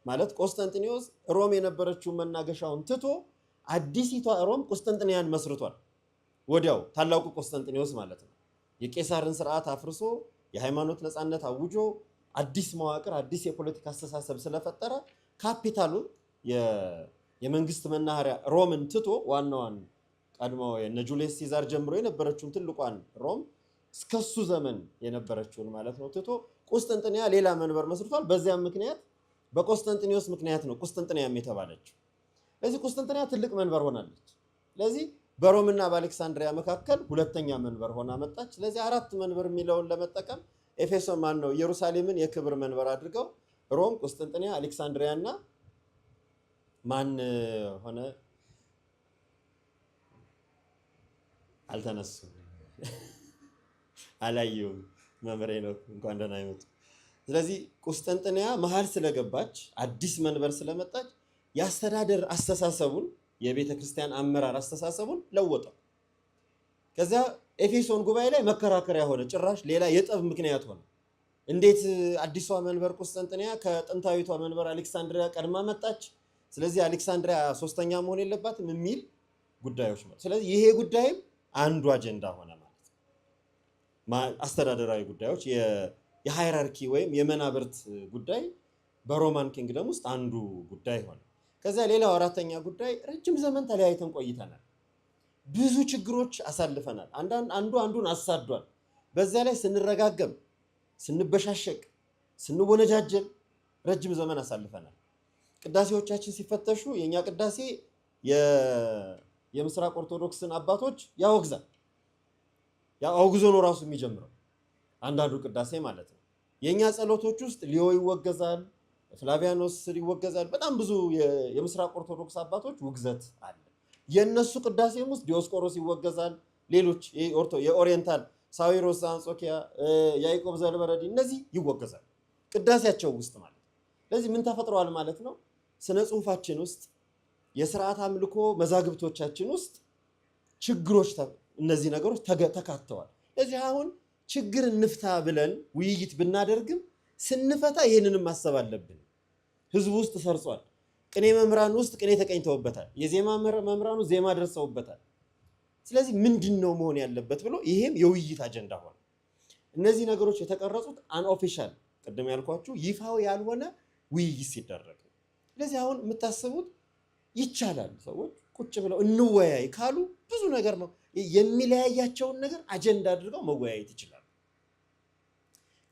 ማለት ቆስጠንጢኖስ ሮም የነበረችውን መናገሻውን ትቶ አዲሲቷ ሮም ቁስጥንጥንያን መስርቷል። ወዲያው ታላቁ ቆስጠንጢኖስ ማለት ነው። የቄሳርን ስርዓት አፍርሶ የሃይማኖት ነፃነት አውጆ አዲስ መዋቅር፣ አዲስ የፖለቲካ አስተሳሰብ ስለፈጠረ ካፒታሉን የመንግስት መናኸሪያ ሮምን ትቶ ዋናዋን ቀድሞ የነ ጁሊየስ ሲዛር ጀምሮ የነበረችውን ትልቋን ሮም እስከሱ ዘመን የነበረችውን ማለት ነው ትቶ ቁስጥንጥንያ ሌላ መንበር መስርቷል። በዚያም ምክንያት በቆስጠንጢኖስ ምክንያት ነው ቁስጥንጥንያም የተባለችው። ለዚህ ቁስጥንጥንያ ትልቅ መንበር ሆናለች። ስለዚህ በሮምና በአሌክሳንድሪያ መካከል ሁለተኛ መንበር ሆና መጣች። ስለዚህ አራት መንበር የሚለውን ለመጠቀም ኤፌሶን ኢየሩሳሌምን የክብር መንበር አድርገው ሮም፣ ቁስጥንጥንያ፣ አሌክሳንድሪያ እና ማን ሆነ አልተነሱም አላየሁም። መምሬ ነው እንኳን ደህና ይመጡ። ስለዚህ ቁስጥንጥንያ መሀል ስለገባች አዲስ መንበር ስለመጣች የአስተዳደር አስተሳሰቡን የቤተ ክርስቲያን አመራር አስተሳሰቡን ለወጠው። ከዚያ ኤፌሶን ጉባኤ ላይ መከራከሪያ ሆነ፣ ጭራሽ ሌላ የጠብ ምክንያት ሆነ። እንዴት አዲሷ መንበር ቁስጥንጥንያ ከጥንታዊቷ መንበር አሌክሳንድሪያ ቀድማ መጣች? ስለዚህ አሌክሳንድሪያ ሶስተኛ መሆን የለባትም የሚል ጉዳዮች ነው። ስለዚህ ይሄ ጉዳይም አንዱ አጀንዳ ሆነ ማለት ነው። አስተዳደራዊ ጉዳዮች የሃይራርኪ ወይም የመናብርት ጉዳይ በሮማን ኪንግደም ውስጥ አንዱ ጉዳይ ሆነ። ከዚያ ሌላው አራተኛ ጉዳይ ረጅም ዘመን ተለያይተን ቆይተናል። ብዙ ችግሮች አሳልፈናል። አንዱ አንዱን አሳዷል። በዚያ ላይ ስንረጋገም፣ ስንበሻሸቅ፣ ስንወነጃጀል ረጅም ዘመን አሳልፈናል። ቅዳሴዎቻችን ሲፈተሹ የኛ ቅዳሴ የምስራቅ ኦርቶዶክስን አባቶች ያወግዛል። ያ አውግዞ ነው ራሱ የሚጀምረው አንዳንዱ ቅዳሴ ማለት ነው። የኛ ጸሎቶች ውስጥ ሊዮ ይወገዛል፣ ፍላቪያኖስ ይወገዛል። በጣም ብዙ የምስራቅ ኦርቶዶክስ አባቶች ውግዘት አለ። የነሱ ቅዳሴም ውስጥ ዲዮስቆሮስ ይወገዛል። ሌሎች የኦሪየንታል ሳዊሮስ አንጾኪያ፣ ያዕቆብ ዘልበረዲ እነዚህ ይወገዛል ቅዳሴያቸው ውስጥ ማለት ነው። ስለዚህ ምን ተፈጥሯል ማለት ነው? ስነ ጽሁፋችን ውስጥ የሥርዓት አምልኮ መዛግብቶቻችን ውስጥ ችግሮች እነዚህ ነገሮች ተካተዋል። ስለዚህ አሁን ችግር እንፍታ ብለን ውይይት ብናደርግም ስንፈታ ይህንንም ማሰብ አለብን። ህዝቡ ውስጥ ሰርጿል። ቅኔ መምህራን ውስጥ ቅኔ ተቀኝተውበታል። የዜማ መምህራኑ ዜማ ደርሰውበታል። ስለዚህ ምንድነው መሆን ያለበት ብሎ ይሄም የውይይት አጀንዳ ሆነ። እነዚህ ነገሮች የተቀረጹት አንኦፊሻል ቅድም ያልኳችሁ ይፋው ያልሆነ ውይይት ሲደረግ። ስለዚህ አሁን የምታስቡት ይቻላል ሰዎች ቁጭ ብለው እንወያይ ካሉ ብዙ ነገር ነው የሚለያያቸውን ነገር አጀንዳ አድርገው መወያየት ይችላሉ።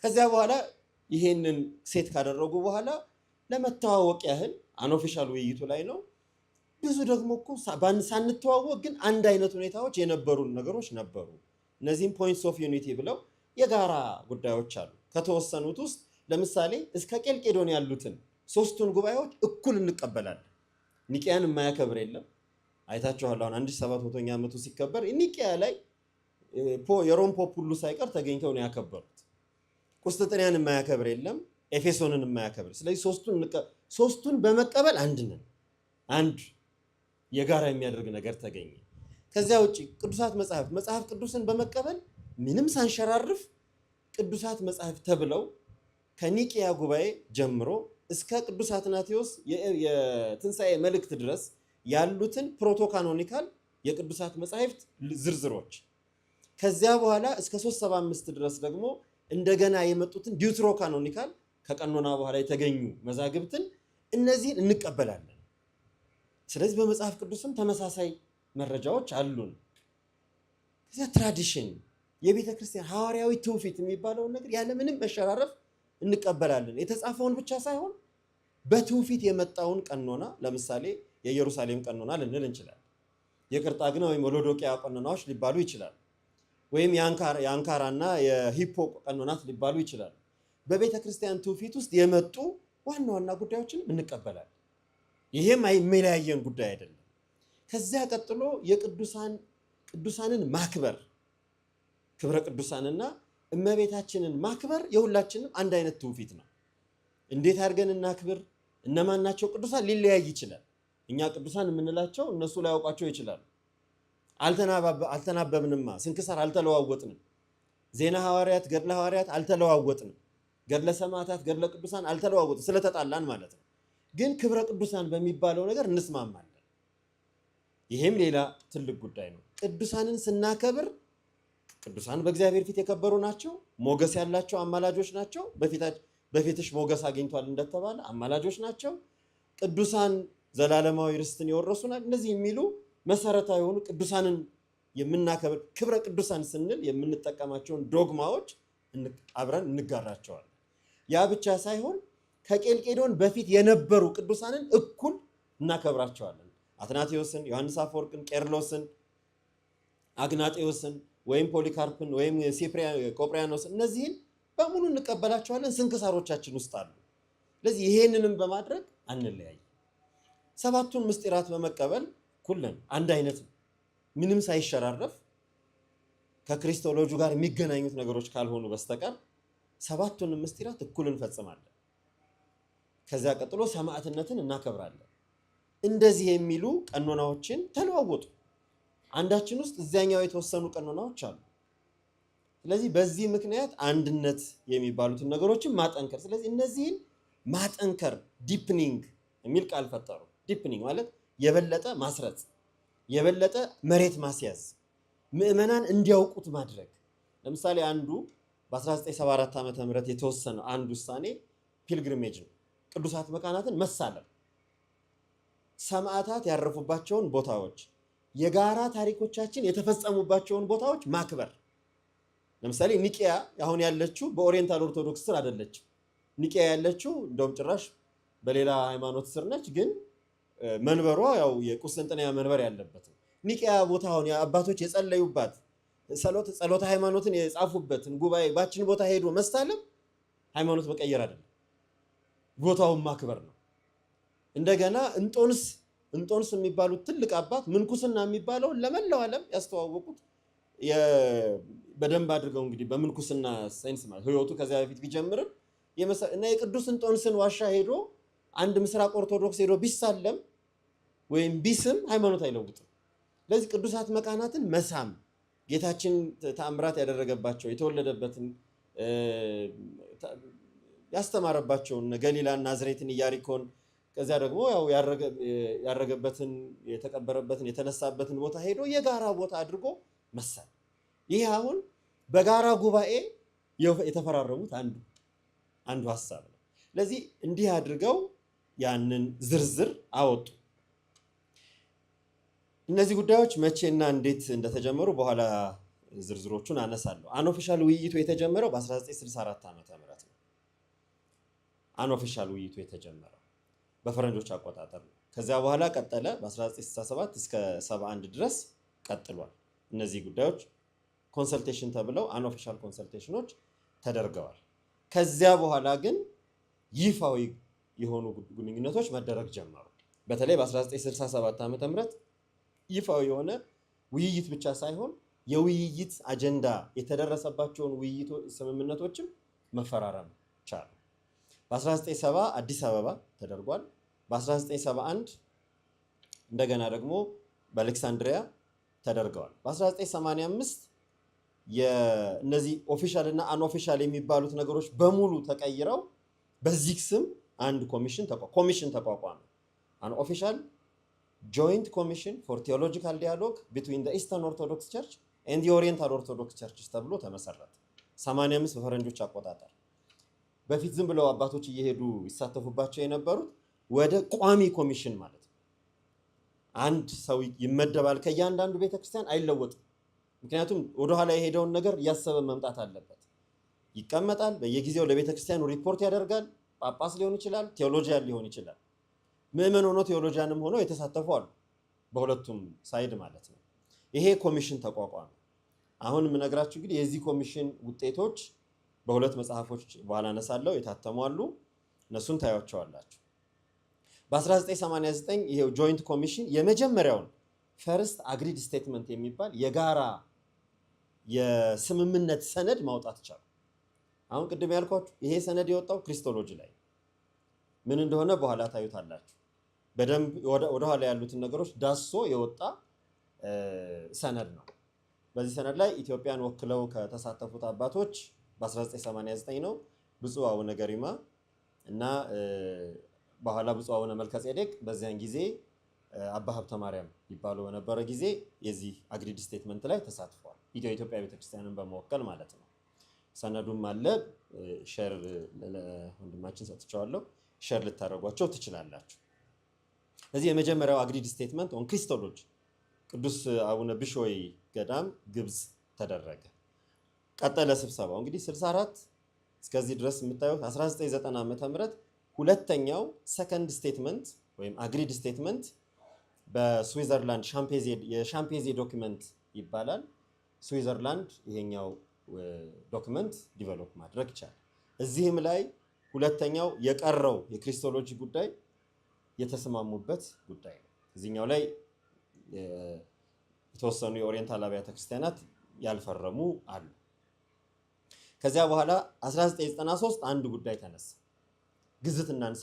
ከዚያ በኋላ ይሄንን ሴት ካደረጉ በኋላ ለመተዋወቅ ያህል አንኦፊሻል ውይይቱ ላይ ነው። ብዙ ደግሞ እኮ ሳንተዋወቅ ግን አንድ አይነት ሁኔታዎች የነበሩን ነገሮች ነበሩ። እነዚህም ፖይንትስ ኦፍ ዩኒቲ ብለው የጋራ ጉዳዮች አሉ። ከተወሰኑት ውስጥ ለምሳሌ እስከ ቄልቄዶን ያሉትን 3ቱን ጉባኤዎች እኩል እንቀበላለን። ኒቂያን የማያከብር የለም። አይታችኋል። አሁን 1700ኛ ዓመቱ ሲከበር ኒቂያ ላይ የሮም ፖፕ ሁሉ ሳይቀር ተገኝተው ነው ያከበሩት። ቁስጥንጥንያን የማያከብር የለም፣ ኤፌሶንን የማያከብር። ስለዚህ ሶስቱን በመቀበል አንድ ነን። አንድ የጋራ የሚያደርግ ነገር ተገኘ። ከዚያ ውጪ ቅዱሳት መጽሐፍ ቅዱስን በመቀበል ምንም ሳንሸራርፍ ቅዱሳት መጽሐፍ ተብለው ከኒቂያ ጉባኤ ጀምሮ እስከ ቅዱስ አትናቴዎስ የትንሣኤ መልእክት ድረስ ያሉትን ፕሮቶካኖኒካል የቅዱሳት መጽሐፍት ዝርዝሮች፣ ከዚያ በኋላ እስከ 375 ድረስ ደግሞ እንደገና የመጡትን ዲዩትሮ ካኖኒካል ከቀኖና በኋላ የተገኙ መዛግብትን እነዚህን እንቀበላለን። ስለዚህ በመጽሐፍ ቅዱስም ተመሳሳይ መረጃዎች አሉን። ከዚያ ትራዲሽን የቤተ ክርስቲያን ሐዋርያዊ ትውፊት የሚባለውን ነገር ያለምንም መሸራረፍ እንቀበላለን። የተጻፈውን ብቻ ሳይሆን በትውፊት የመጣውን ቀኖና፣ ለምሳሌ የኢየሩሳሌም ቀኖና ልንል እንችላለን። የቅርጣግና ወይም የሎዶቅያ ቀኖናዎች ሊባሉ ይችላል። ወይም የአንካራና የሂፖ ቀኖናት ሊባሉ ይችላሉ። በቤተ ክርስቲያን ትውፊት ውስጥ የመጡ ዋና ዋና ጉዳዮችንም እንቀበላለን። ይሄም የሚለያየን ጉዳይ አይደለም። ከዚያ ቀጥሎ ቅዱሳንን ማክበር፣ ክብረ ቅዱሳንና እመቤታችንን ማክበር የሁላችንም አንድ አይነት ትውፊት ነው። እንዴት አድርገን እናክብር? እነማን ናቸው ቅዱሳን? ሊለያይ ይችላል። እኛ ቅዱሳን የምንላቸው እነሱ ላያውቋቸው ይችላሉ። አልተናበብንማ፣ ስንክሳር አልተለዋወጥንም፣ ዜና ሐዋርያት፣ ገድለ ሐዋርያት አልተለዋወጥንም፣ ገድለ ሰማዕታት፣ ገድለ ቅዱሳን አልተለዋወጥንም፣ ስለተጣላን ማለት ነው። ግን ክብረ ቅዱሳን በሚባለው ነገር እንስማማለን። ይሄም ሌላ ትልቅ ጉዳይ ነው። ቅዱሳንን ስናከብር ቅዱሳን በእግዚአብሔር ፊት የከበሩ ናቸው፣ ሞገስ ያላቸው አማላጆች ናቸው። በፊትሽ ሞገስ አግኝቷል እንደተባለ አማላጆች ናቸው። ቅዱሳን ዘላለማዊ ርስትን የወረሱ ናቸው። እነዚህ የሚሉ መሰረታዊ የሆኑ ቅዱሳንን የምናከብር ክብረ ቅዱሳን ስንል የምንጠቀማቸውን ዶግማዎች አብረን እንጋራቸዋለን። ያ ብቻ ሳይሆን ከቄልቄዶን በፊት የነበሩ ቅዱሳንን እኩል እናከብራቸዋለን። አትናቴዎስን፣ ዮሐንስ አፈወርቅን፣ ቄርሎስን፣ አግናጤዎስን ወይም ፖሊካርፕን ወይም ቆጵሪያኖስን እነዚህን በሙሉ እንቀበላቸዋለን። ስንክሳሮቻችን ውስጥ አሉ። ስለዚህ ይሄንንም በማድረግ አንለያይ። 7ቱን ምስጢራት በመቀበል ኩለን አንድ አይነት ነው። ምንም ሳይሸራረፍ ከክርስቶሎጂ ጋር የሚገናኙት ነገሮች ካልሆኑ በስተቀር 7ቱን ምስጢራት እኩል እንፈጽማለን። ከዚያ ቀጥሎ ሰማዕትነትን እናከብራለን። እንደዚህ የሚሉ ቀኖናዎችን ተለዋወጡ። አንዳችን ውስጥ እዚያኛው የተወሰኑ ቀኖናዎች አሉ። ስለዚህ በዚህ ምክንያት አንድነት የሚባሉትን ነገሮችን ማጠንከር። ስለዚህ እነዚህን ማጠንከር ዲፕኒንግ የሚል ቃል ፈጠሩ። ዲፕኒንግ ማለት የበለጠ ማስረጽ፣ የበለጠ መሬት ማስያዝ፣ ምዕመናን እንዲያውቁት ማድረግ። ለምሳሌ አንዱ በ1974 ዓመተ ምህረት የተወሰነ አንድ ውሳኔ ፒልግሪሜጅ ነው። ቅዱሳት መካናትን መሳለም፣ ሰማዕታት ያረፉባቸውን ቦታዎች፣ የጋራ ታሪኮቻችን የተፈጸሙባቸውን ቦታዎች ማክበር። ለምሳሌ ኒቂያ አሁን ያለችው በኦሪየንታል ኦርቶዶክስ ስር አይደለችም። ኒቂያ ያለችው እንደውም ጭራሽ በሌላ ሃይማኖት ስር ነች። ግን መንበሯ ያው የቁስጥንጥንያ መንበር ያለበት ነው። ኒቂያ ቦታውን አባቶች የጸለዩባት ጸሎተ ሃይማኖትን የጻፉበትን ጉባኤ ባችን ቦታ ሄዶ መሳለም ሃይማኖት መቀየር አይደለም፣ ቦታውን ማክበር ነው። እንደገና እንጦንስ የሚባሉት ትልቅ አባት ምንኩስና የሚባለው ለመላው ዓለም ያስተዋወቁት በደንብ አድርገው እንግዲህ በምንኩስና ሳይንስ ማለት ህይወቱ ከዚያ በፊት ቢጀምርም እና የቅዱስ እንጦንስን ዋሻ ሄዶ አንድ ምስራቅ ኦርቶዶክስ ሄዶ ቢሳለም ወይም ቢስም ሃይማኖት አይለውጥም። ስለዚህ ቅዱሳት መካናትን መሳም ጌታችን ተአምራት ያደረገባቸው የተወለደበትን ያስተማረባቸውን ገሊላን፣ ናዝሬትን፣ ኢያሪኮን ከዚያ ደግሞ ያው ያረገበትን የተቀበረበትን የተነሳበትን ቦታ ሄዶ የጋራ ቦታ አድርጎ መሳል። ይህ አሁን በጋራ ጉባኤ የተፈራረሙት አንዱ ሐሳብ ነው። ስለዚህ እንዲህ አድርገው ያንን ዝርዝር አወጡ። እነዚህ ጉዳዮች መቼና እንዴት እንደተጀመሩ በኋላ ዝርዝሮቹን አነሳለሁ። አንኦፊሻል ውይይቱ የተጀመረው በ1964 ዓመተ ምህረት ነው። አንኦፊሻል ውይይቱ የተጀመረው በፈረንጆች አቆጣጠር ነው። ከዚያ በኋላ ቀጠለ። በ1967 እስከ 71 ድረስ ቀጥሏል። እነዚህ ጉዳዮች ኮንሰልቴሽን ተብለው አንኦፊሻል ኮንሰልቴሽኖች ተደርገዋል። ከዚያ በኋላ ግን ይፋዊ የሆኑ ግንኙነቶች መደረግ ጀመሩ። በተለይ በ1967 ዓመተ ምህረት ይፋዊ የሆነ ውይይት ብቻ ሳይሆን የውይይት አጀንዳ የተደረሰባቸውን ስምምነቶችም መፈራረም ቻሉ። በ1970 አዲስ አበባ ተደርጓል። በ1971 እንደገና ደግሞ በአሌክሳንድሪያ ተደርገዋል። በ1985 እነዚህ ኦፊሻል እና አንኦፊሻል የሚባሉት ነገሮች በሙሉ ተቀይረው በዚህ ስም አንድ ኮሚሽን ተቋቋመ። አንኦፊሻል ጆይንት ኮሚሽን ፎር ቴዎሎጂካል ዲያሎግ ቢትዊን ዘ ኢስተርን ኦርቶዶክስ ቸርች ኤንድ ኦሪየንታል ኦርቶዶክስ ቸርችስ ተብሎ ተመሰረተ። 85 በፈረንጆች አቆጣጠር። በፊት ዝም ብለው አባቶች እየሄዱ ይሳተፉባቸው የነበሩት ወደ ቋሚ ኮሚሽን ማለት ነው። አንድ ሰው ይመደባል ከእያንዳንዱ ቤተክርስቲያን፣ አይለወጥም። ምክንያቱም ወደኋላ የሄደውን ነገር እያሰበ መምጣት አለበት። ይቀመጣል፣ በየጊዜው ለቤተክርስቲያኑ ሪፖርት ያደርጋል። ጳጳስ ሊሆን ይችላል፣ ቴዎሎጂያን ሊሆን ይችላል። ምዕመን ሆኖ ቴዎሎጂያንም ሆነው የተሳተፉ አሉ፣ በሁለቱም ሳይድ ማለት ነው። ይሄ ኮሚሽን ተቋቋመ። አሁን የምነግራችሁ እንግዲህ የዚህ ኮሚሽን ውጤቶች በሁለት መጽሐፎች በኋላ አነሳለሁ፣ የታተሙ አሉ። እነሱን ታያቸዋላችሁ። በ1989 ይሄው ጆይንት ኮሚሽን የመጀመሪያውን ፈርስት አግሪድ ስቴትመንት የሚባል የጋራ የስምምነት ሰነድ ማውጣት ቻሉ። አሁን ቅድም ያልኳችሁ ይሄ ሰነድ የወጣው ክሪስቶሎጂ ላይ ምን እንደሆነ በኋላ ታዩታላችሁ። በደንብ ወደኋላ ያሉትን ነገሮች ዳሶ የወጣ ሰነድ ነው። በዚህ ሰነድ ላይ ኢትዮጵያን ወክለው ከተሳተፉት አባቶች በ1989 ነው ብፁዕ አቡነ ገሪማ እና በኋላ ብፁዕ አቡነ መልከጼዴቅ፣ በዚያን ጊዜ አባ ሀብተ ማርያም ይባሉ በነበረ ጊዜ የዚህ አግሪድ ስቴትመንት ላይ ተሳትፈዋል። ኢትዮጵያ ቤተክርስቲያንን በመወከል ማለት ነው። ሰነዱም አለ። ሼር ለወንድማችን ሰጥቼዋለሁ። ሼር ልታደርጓቸው ትችላላችሁ። ስለዚህ የመጀመሪያው አግሪድ ስቴትመንት ኦን ክሪስቶሎጂ ቅዱስ አቡነ ብሾይ ገዳም ግብፅ ተደረገ። ቀጠለ ስብሰባው። እንግዲህ 64 እስከዚህ ድረስ የምታዩት 1990 ዓመተ ምህረት ሁለተኛው ሰከንድ ስቴትመንት ወይም አግሪድ ስቴትመንት በስዊዘርላንድ የሻምፔዜ ዶክመንት ይባላል። ስዊዘርላንድ ይሄኛው ዶክመንት ዲቨሎፕ ማድረግ ይቻላል። እዚህም ላይ ሁለተኛው የቀረው የክሪስቶሎጂ ጉዳይ የተስማሙበት ጉዳይ ነው። እዚህኛው ላይ የተወሰኑ የኦሪየንታል አብያተ ክርስቲያናት ያልፈረሙ አሉ። ከዚያ በኋላ 1993 አንድ ጉዳይ ተነሳ። ግዝት እናንሳ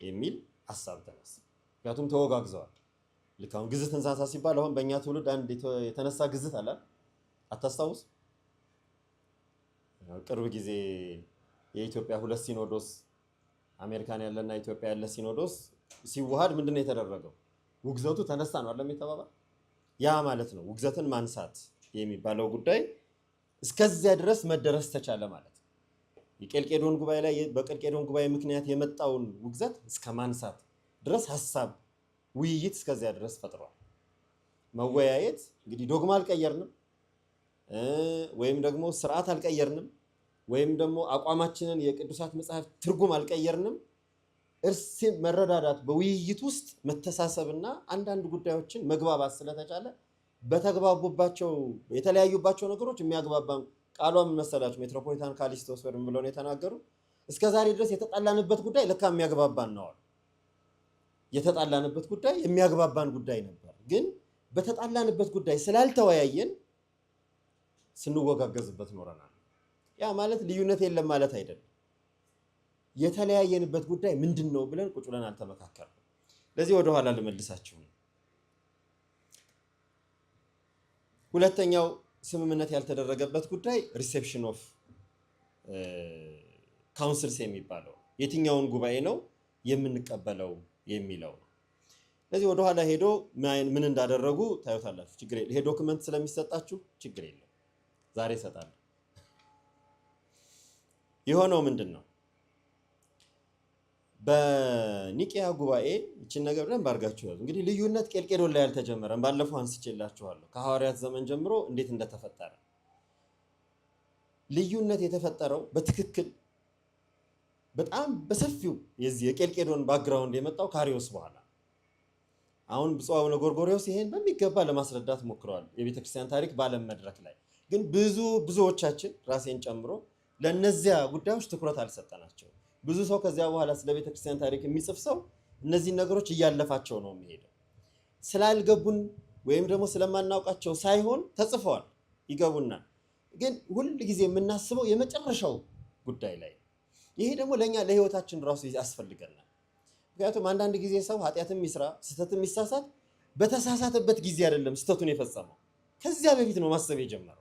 የሚል ሀሳብ ተነሳ። ምክንያቱም ተወጋግዘዋል። ልክ አሁን ግዝት እንሳሳ ሲባል አሁን በእኛ ትውልድ አንድ የተነሳ ግዝት አለ፣ አታስታውስ? ቅርብ ጊዜ የኢትዮጵያ ሁለት ሲኖዶስ አሜሪካን ያለና ኢትዮጵያ ያለ ሲኖዶስ ሲዋሃድ ምንድን ነው የተደረገው? ውግዘቱ ተነሳ ነው አለም የተባባል። ያ ማለት ነው ውግዘትን ማንሳት የሚባለው ጉዳይ እስከዚያ ድረስ መደረስ ተቻለ ማለት ነው። የቄልቄዶን ጉባኤ ላይ በቄልቄዶን ጉባኤ ምክንያት የመጣውን ውግዘት እስከ ማንሳት ድረስ ሀሳብ ውይይት እስከዚያ ድረስ ፈጥሯል። መወያየት እንግዲህ ዶግማ አልቀየርንም ወይም ደግሞ ስርዓት አልቀየርንም ወይም ደግሞ አቋማችንን የቅዱሳት መጽሐፍ ትርጉም አልቀየርንም። እርስ መረዳዳት፣ በውይይት ውስጥ መተሳሰብና አንዳንድ ጉዳዮችን መግባባት ስለተቻለ በተግባቡባቸው የተለያዩባቸው ነገሮች የሚያግባባን ቃሏ ምን መሰላችሁ? ሜትሮፖሊታን ካሊስቶስ ወይም ብለው ነው የተናገሩ። እስከ ዛሬ ድረስ የተጣላንበት ጉዳይ ለካ የሚያግባባን ነው። የተጣላንበት ጉዳይ የሚያግባባን ጉዳይ ነበር፣ ግን በተጣላንበት ጉዳይ ስላልተወያየን ስንወጋገዝበት ኖረናል። ያ ማለት ልዩነት የለም ማለት አይደለም። የተለያየንበት ጉዳይ ምንድን ነው ብለን ቁጭ ብለን አልተመካከርንም። ለዚህ ወደ ኋላ ልመልሳችሁ ነው። ሁለተኛው ስምምነት ያልተደረገበት ጉዳይ ሪሴፕሽን ኦፍ ካውንስልስ የሚባለው የትኛውን ጉባኤ ነው የምንቀበለው የሚለው ነው። ስለዚህ ወደ ኋላ ሄዶ ምን እንዳደረጉ ታዩታላችሁ። ችግር የለም። ይሄ ዶክመንት ስለሚሰጣችሁ ችግር የለም። ዛሬ እሰጣለሁ። የሆነው ምንድን ነው? በኒቂያ ጉባኤ እችን ነገር በደንብ አድርጋችሁ ያዙ። እንግዲህ ልዩነት ቄልቄዶን ላይ አልተጀመረም። ባለፈው አንስቼላችኋለሁ ከሐዋርያት ዘመን ጀምሮ እንዴት እንደተፈጠረ። ልዩነት የተፈጠረው በትክክል በጣም በሰፊው የዚህ የቄልቄዶን ባክግራውንድ የመጣው ከአርዮስ በኋላ። አሁን ብፁዕ አቡነ ጎርጎርዮስ ይሄን በሚገባ ለማስረዳት ሞክረዋል የቤተክርስቲያን ታሪክ ባለም መድረክ ላይ። ግን ብዙዎቻችን ራሴን ጨምሮ ለነዚያ ጉዳዮች ትኩረት አልሰጠናቸው። ብዙ ሰው ከዚያ በኋላ ስለ ቤተክርስቲያን ታሪክ የሚጽፍ ሰው እነዚህ ነገሮች እያለፋቸው ነው የሚሄደው። ስላልገቡን ወይም ደግሞ ስለማናውቃቸው ሳይሆን ተጽፈዋል፣ ይገቡናል። ግን ሁል ጊዜ የምናስበው የመጨረሻው ጉዳይ ላይ። ይሄ ደግሞ ለኛ ለህይወታችን ራሱ ያስፈልገናል። ምክንያቱም አንዳንድ ጊዜ ሰው ኃጢአትም ይስራ ስህተትም ይሳሳት በተሳሳተበት ጊዜ አይደለም ስህተቱን የፈጸመው፣ ከዚያ በፊት ነው ማሰብ የጀመረው።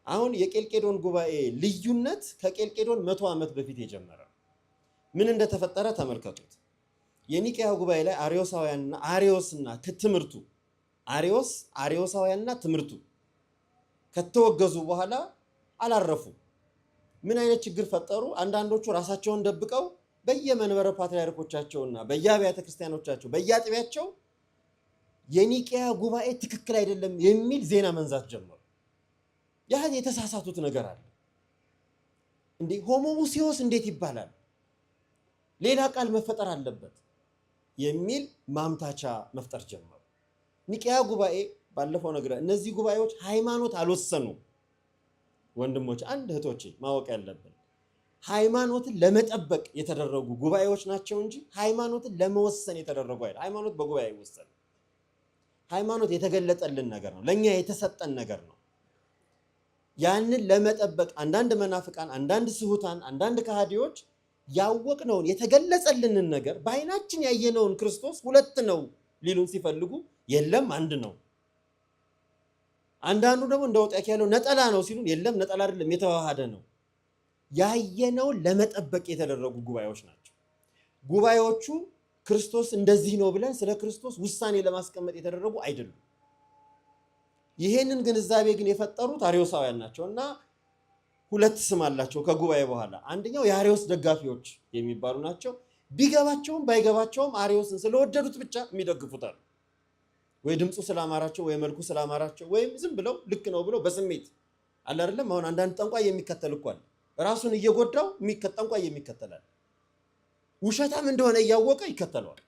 አሁን የቄልቄዶን ጉባኤ ልዩነት ከቄልቄዶን 100 ዓመት በፊት የጀመረ ምን እንደተፈጠረ ተመልከቱት። የኒቂያ ጉባኤ ላይ አርዮስና ትምህርቱ አርዮሳውያንና ትምህርቱ ከተወገዙ በኋላ አላረፉ። ምን አይነት ችግር ፈጠሩ? አንዳንዶቹ ራሳቸውን ደብቀው በየመንበረ ፓትርያርኮቻቸውና በየአብያተ ክርስቲያኖቻቸው በየአጥቢያቸው የኒቂያ ጉባኤ ትክክል አይደለም የሚል ዜና መንዛት ጀመሩ። ያ የተሳሳቱት ነገር አለ እንዴ? ሆሞኡሲዮስ እንዴት ይባላል? ሌላ ቃል መፈጠር አለበት የሚል ማምታቻ መፍጠር ጀመሩ። ኒቂያ ጉባኤ ባለፈው ነገር እነዚህ ጉባኤዎች ሃይማኖት አልወሰኑም። ወንድሞች አንድ እህቶቼ ማወቅ ያለብን ሃይማኖትን ለመጠበቅ የተደረጉ ጉባኤዎች ናቸው እንጂ ሃይማኖትን ለመወሰን የተደረጉ አይደል። ሃይማኖት በጉባኤ ይወሰን። ሃይማኖት የተገለጠልን ነገር ነው፣ ለኛ የተሰጠን ነገር ነው። ያንን ለመጠበቅ አንዳንድ መናፍቃን፣ አንዳንድ ስሁታን፣ አንዳንድ ከሃዲዎች ያወቅነውን የተገለጸልንን ነገር በአይናችን ያየነውን ክርስቶስ ሁለት ነው ሊሉን ሲፈልጉ የለም አንድ ነው። አንዳንዱ ደግሞ እንደወጣክ ያለው ነጠላ ነው ሲሉን የለም ነጠላ አይደለም የተዋሃደ ነው። ያየነውን ለመጠበቅ የተደረጉ ጉባኤዎች ናቸው። ጉባኤዎቹ ክርስቶስ እንደዚህ ነው ብለን ስለ ክርስቶስ ውሳኔ ለማስቀመጥ የተደረጉ አይደሉም። ይሄንን ግንዛቤ ግን የፈጠሩት አርዮሳውያን ናቸው እና ሁለት ስም አላቸው ከጉባኤ በኋላ። አንደኛው የአርዮስ ደጋፊዎች የሚባሉ ናቸው። ቢገባቸውም ባይገባቸውም አርዮስን ስለወደዱት ብቻ የሚደግፉታል። ወይ ድምፁ ስላማራቸው ወይ መልኩ ስላማራቸው ወይም ዝም ብለው ልክ ነው ብለው በስሜት አለ አይደለም። አሁን አንዳንድ ጠንቋይ የሚከተል እኮ አለ። ራሱን እየጎዳው ጠንቋይ የሚከተላል። ውሸታም እንደሆነ እያወቀ ይከተለዋል።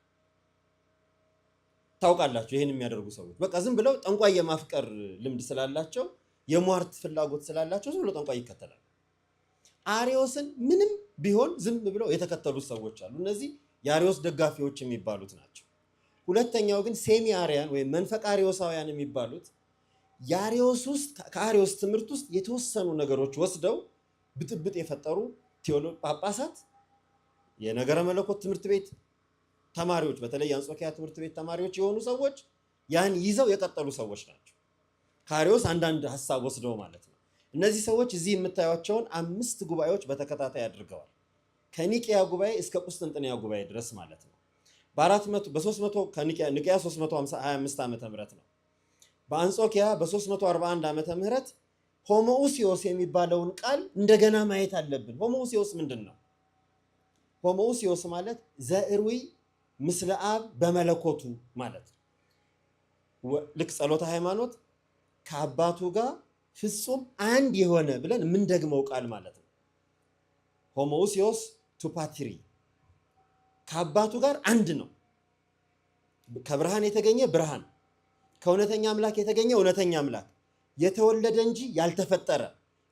ታውቃላችሁ ይሄን የሚያደርጉ ሰዎች በቃ ዝም ብለው ጠንቋይ የማፍቀር ልምድ ስላላቸው የሟርት ፍላጎት ስላላቸው ዝም ብለው ጠንቋይ ይከተላል። አርዮስን ምንም ቢሆን ዝም ብለው የተከተሉት ሰዎች አሉ። እነዚህ የአርዮስ ደጋፊዎች የሚባሉት ናቸው። ሁለተኛው ግን ሴሚ አርያን ወይም መንፈቅ አርዮሳውያን የሚባሉት የአርዮስ ውስጥ ከአርዮስ ትምህርት ውስጥ የተወሰኑ ነገሮች ወስደው ብጥብጥ የፈጠሩ ጳጳሳት፣ የነገረ መለኮት ትምህርት ቤት ተማሪዎች፣ በተለይ የአንጾኪያ ትምህርት ቤት ተማሪዎች የሆኑ ሰዎች ያን ይዘው የቀጠሉ ሰዎች ናቸው። ከአርዮስ አንዳንድ ሀሳብ ወስደው ማለት ነው። እነዚህ ሰዎች እዚህ የምታዩቸውን 5 ጉባኤዎች በተከታታይ አድርገዋል። ከኒቂያ ጉባኤ እስከ ቁስጥንጥንያ ጉባኤ ድረስ ማለት ነው። በ300 ከኒቂያ 325 ዓመተ ምህረት ነው። በአንጾኪያ በ341 ዓመተ ምህረት ሆሞኡሲዮስ የሚባለውን ቃል እንደገና ማየት አለብን። ሆሞኡሲዮስ ምንድን ነው? ሆሞኡሲዮስ ማለት ዘእርዊ ምስለ አብ በመለኮቱ ማለት ነው። ልክ ጸሎተ ሃይማኖት ከአባቱ ጋር ፍጹም አንድ የሆነ ብለን የምንደግመው ቃል ማለት ነው። ሆሞኡሲዮስ ቱፓትሪ ከአባቱ ጋር አንድ ነው። ከብርሃን የተገኘ ብርሃን፣ ከእውነተኛ አምላክ የተገኘ እውነተኛ አምላክ የተወለደ እንጂ ያልተፈጠረ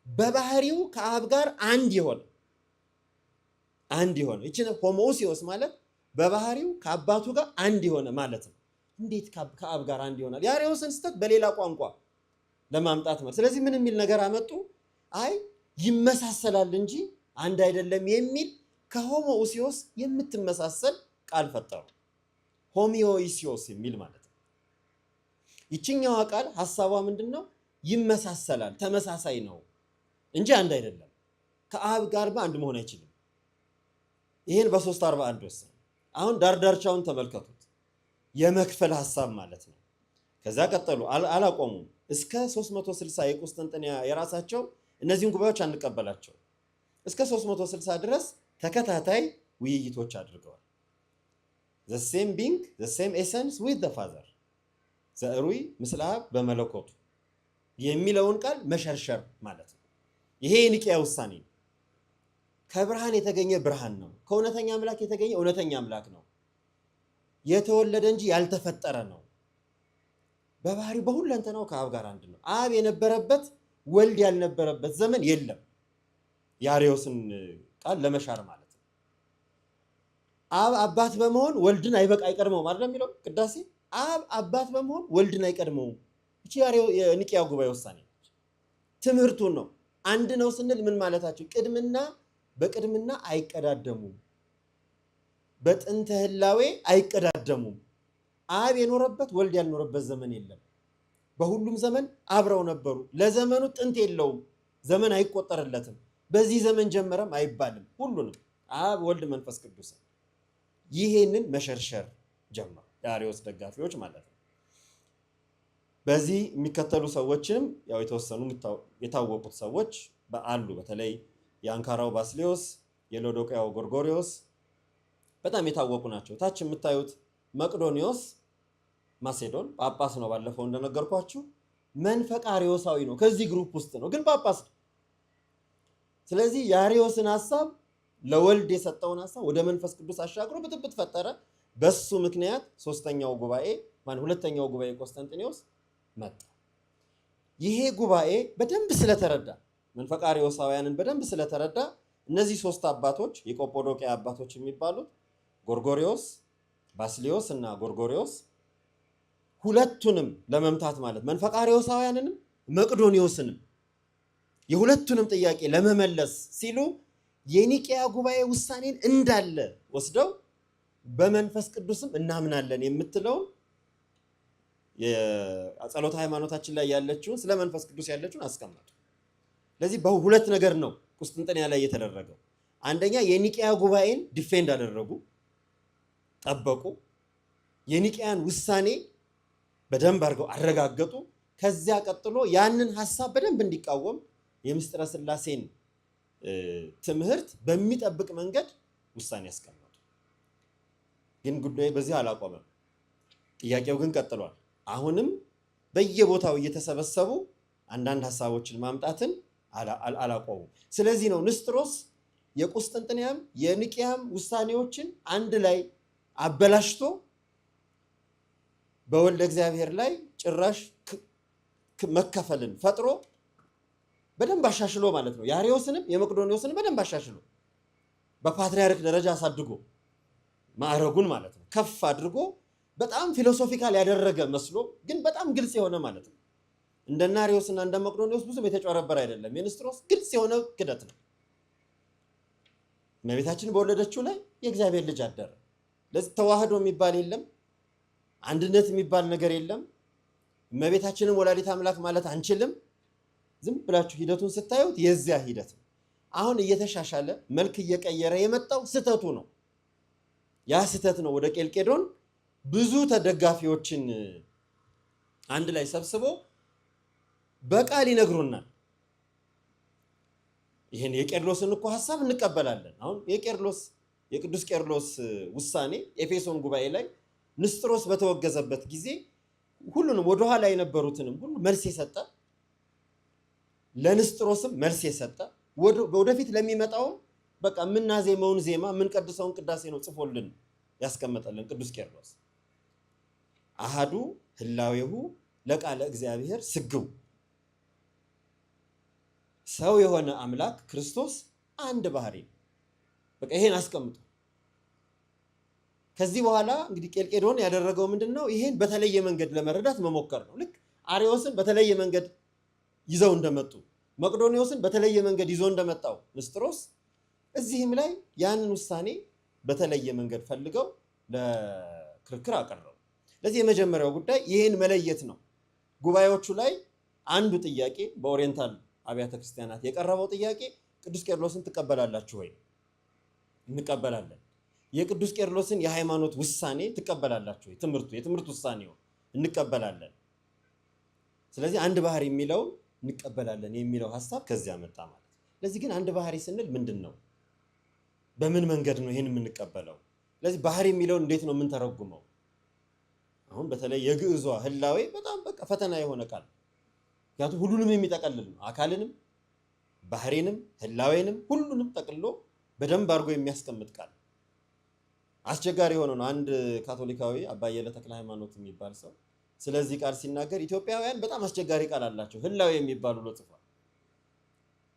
በባህሪው ከአብ ጋር አንድ የሆነ እቺን ሆሞሲዮስ ማለት በባህሪው ከአባቱ ጋር አንድ የሆነ ማለት ነው። እንዴት ከአብ ጋር አንድ ይሆናል? የአርዮስን ስተት በሌላ ቋንቋ ለማምጣት ነው። ስለዚህ ምን የሚል ነገር አመጡ? አይ ይመሳሰላል እንጂ አንድ አይደለም የሚል ከሆሞኡሲዮስ የምትመሳሰል ቃል ፈጠሩ። ሆሚዮኢሲዮስ የሚል ማለት ነው። ይችኛዋ ቃል ሐሳቧ ምንድነው? ይመሳሰላል፣ ተመሳሳይ ነው እንጂ አንድ አይደለም። ከአብ ጋር አንድ መሆን አይችልም። ይሄን በ341 ወሰነ። አሁን ዳርዳርቻውን ተመልከቱት። የመክፈል ሐሳብ ማለት ነው። ከዛ ቀጠሉ፣ አላቆሙም። እስከ 360 የቁስጥንጥንያ የራሳቸው እነዚህን ጉባኤዎች አንቀበላቸው እስከ 360 ድረስ ተከታታይ ውይይቶች አድርገዋል። the same being the same essence with the father ዘሩይ ምስለ አብ በመለኮቱ የሚለውን ቃል መሸርሸር ማለት ነው። ይሄ የኒቅያ ውሳኔ ነው። ከብርሃን የተገኘ ብርሃን ነው። ከእውነተኛ አምላክ የተገኘ እውነተኛ አምላክ ነው። የተወለደ እንጂ ያልተፈጠረ ነው። በባህሪው በሁለንተናው ከአብ ጋር አንድ ነው። አብ የነበረበት ወልድ ያልነበረበት ዘመን የለም። የአርዮስን ቃል ለመሻር ማለት ነው። አብ አባት በመሆን ወልድን አይቀድመውም አይደል የሚለው ቅዳሴ። አብ አባት በመሆን ወልድን አይቀድመውም። እቺ የኒቅያ ጉባኤ ውሳኔ ነች። ትምህርቱን ነው። አንድ ነው ስንል ምን ማለታቸው? በቅድምና አይቀዳደሙም፣ በጥንተ ህላዌ አይቀዳደሙም። አብ የኖረበት ወልድ ያልኖረበት ዘመን የለም። በሁሉም ዘመን አብረው ነበሩ። ለዘመኑ ጥንት የለውም፣ ዘመን አይቆጠርለትም። በዚህ ዘመን ጀመረም አይባልም። ሁሉንም አብ፣ ወልድ፣ መንፈስ ቅዱስ ይሄንን መሸርሸር ጀመሩ የአርዮስ ደጋፊዎች ማለት ነው። በዚህ የሚከተሉ ሰዎችንም ያው የተወሰኑ የታወቁት ሰዎች አሉ። በተለይ የአንካራው ባስሌዮስ፣ የሎዶቅያው ጎርጎሪዮስ በጣም የታወቁ ናቸው። ታች የምታዩት መቅዶኒዮስ ማሴዶን ጳጳስ ነው። ባለፈው እንደነገርኳችሁ መንፈቀ አርዮሳዊ ነው። ከዚህ ግሩፕ ውስጥ ነው፣ ግን ጳጳስ ነው። ስለዚህ የአርዮስን ሐሳብ ለወልድ የሰጠውን ሐሳብ ወደ መንፈስ ቅዱስ አሻግሮ ብጥብጥ ፈጠረ። በሱ ምክንያት ሁለተኛው ጉባኤ ቆስጠንጢኖስ መጣ። ይሄ ጉባኤ በደንብ ስለተረዳ መንፈቀ አርዮሳውያንን በደንብ ስለተረዳ እነዚህ ሶስት አባቶች የቆጶዶቅያ አባቶች የሚባሉት ጎርጎሪዮስ፣ ባስሊዮስ እና ጎርጎሪዮስ ሁለቱንም ለመምታት ማለት መንፈቀ አርዮሳውያንንም መቅዶኒዮስንም የሁለቱንም ጥያቄ ለመመለስ ሲሉ የኒቅያ ጉባኤ ውሳኔን እንዳለ ወስደው በመንፈስ ቅዱስም እናምናለን የምትለውን የጸሎተ ሃይማኖታችን ላይ ያለችውን ስለ መንፈስ ቅዱስ ያለችውን አስቀመጡ። ለዚህ በሁለት ነገር ነው ቁስጥንጥንያ ላይ የተደረገው። አንደኛ የኒቅያ ጉባኤን ዲፌንድ አደረጉ፣ ጠበቁ። የኒቅያን ውሳኔ በደንብ አድርገው አረጋገጡ። ከዚያ ቀጥሎ ያንን ሐሳብ በደንብ እንዲቃወም የምስጢረ ሥላሴን ትምህርት በሚጠብቅ መንገድ ውሳኔ ያስቀመጡ። ግን ጉዳዩ በዚህ አላቆመም። ጥያቄው ግን ቀጥሏል። አሁንም በየቦታው እየተሰበሰቡ አንዳንድ ሐሳቦችን ማምጣትን አላቆሙም። ስለዚህ ነው ንስጥሮስ የቁስጥንጥንያም የኒቅያም ውሳኔዎችን አንድ ላይ አበላሽቶ በወልደ እግዚአብሔር ላይ ጭራሽ መከፈልን ፈጥሮ በደንብ አሻሽሎ ማለት ነው። የአርዮስንም የመቅዶኒዮስንም በደንብ አሻሽሎ በፓትርያርክ ደረጃ አሳድጎ ማዕረጉን ማለት ነው ከፍ አድርጎ በጣም ፊሎሶፊካል ያደረገ መስሎ ግን በጣም ግልጽ የሆነ ማለት ነው። እንደነ አርዮስና እንደ መቅዶኒዮስ ብዙም የተጨረበረ አይደለም። የንስጥሮስ ግልጽ የሆነ ክደት ነው። እመቤታችን በወለደችው ላይ የእግዚአብሔር ልጅ አደረ። ለዚህ ተዋህዶ የሚባል የለም፣ አንድነት የሚባል ነገር የለም። እመቤታችንን ወላዲት አምላክ ማለት አንችልም። ዝም ብላችሁ ሂደቱን ስታዩት የዚያ ሂደት ነው። አሁን እየተሻሻለ መልክ እየቀየረ የመጣው ስተቱ ነው። ያ ስተት ነው ወደ ቄልቄዶን ብዙ ተደጋፊዎችን አንድ ላይ ሰብስቦ በቃል ይነግሩናል። ይሄን የቄርሎስን እኮ ሐሳብ እንቀበላለን። አሁን የቅዱስ ቄርሎስ ውሳኔ ኤፌሶን ጉባኤ ላይ ንስጥሮስ በተወገዘበት ጊዜ ሁሉንም ወደኋላ የነበሩትንም ሁሉ መልስ የሰጠ ለንስጥሮስም መልስ የሰጠ ወደፊት ለሚመጣው በቃ የምናዜመውን ዜማ የምንቀድሰውን ቅዳሴ ነው ጽፎልን ያስቀመጠልን ቅዱስ ቄርሎስ። አሃዱ ህላዌሁ ለቃለ እግዚአብሔር ስግው ሰው የሆነ አምላክ ክርስቶስ አንድ ባህሪ ነው። በቃ ይሄን አስቀምጡ። ከዚህ በኋላ እንግዲህ ቄልቄዶን ያደረገው ምንድነው? ይሄን በተለየ መንገድ ለመረዳት መሞከር ነው። ልክ አርዮስን በተለየ መንገድ ይዘው እንደመጡ መቅዶኒዎስን በተለየ መንገድ ይዞ እንደመጣው ንስጥሮስ እዚህም ላይ ያንን ውሳኔ በተለየ መንገድ ፈልገው ለክርክር አቀረቡ። ለዚህ የመጀመሪያው ጉዳይ ይህን መለየት ነው። ጉባኤዎቹ ላይ አንዱ ጥያቄ በኦሪየንታል አብያተ ክርስቲያናት የቀረበው ጥያቄ ቅዱስ ቄርሎስን ትቀበላላችሁ ወይ? እንቀበላለን። የቅዱስ ቄርሎስን የሃይማኖት ውሳኔ ትቀበላላችሁ ወይ? የትምህርት ውሳኔው እንቀበላለን። ስለዚህ አንድ ባህሪ የሚለው እንቀበላለን የሚለው ሐሳብ ከዚያ መጣ ማለት። ስለዚህ ግን አንድ ባህሪ ስንል ምንድን ነው? በምን መንገድ ነው ይሄን የምንቀበለው? ስለዚህ ባህሪ የሚለውን እንዴት ነው የምንተረጉመው? አሁን በተለይ የግዕዟ ህላዌ በጣም በቃ ፈተና የሆነ ቃል፣ ምክንያቱም ሁሉንም የሚጠቀልል ነው። አካልንም፣ ባህሪንም፣ ህላዌንም ሁሉንም ጠቅልሎ በደንብ አድርጎ የሚያስቀምጥ ቃል አስቸጋሪ የሆነ ነው። አንድ ካቶሊካዊ አባ አየለ ተክለ ሃይማኖት የሚባል ሰው ስለዚህ ቃል ሲናገር ኢትዮጵያውያን በጣም አስቸጋሪ ቃል አላቸው ህላዌ የሚባል ብሎ ጽፏል።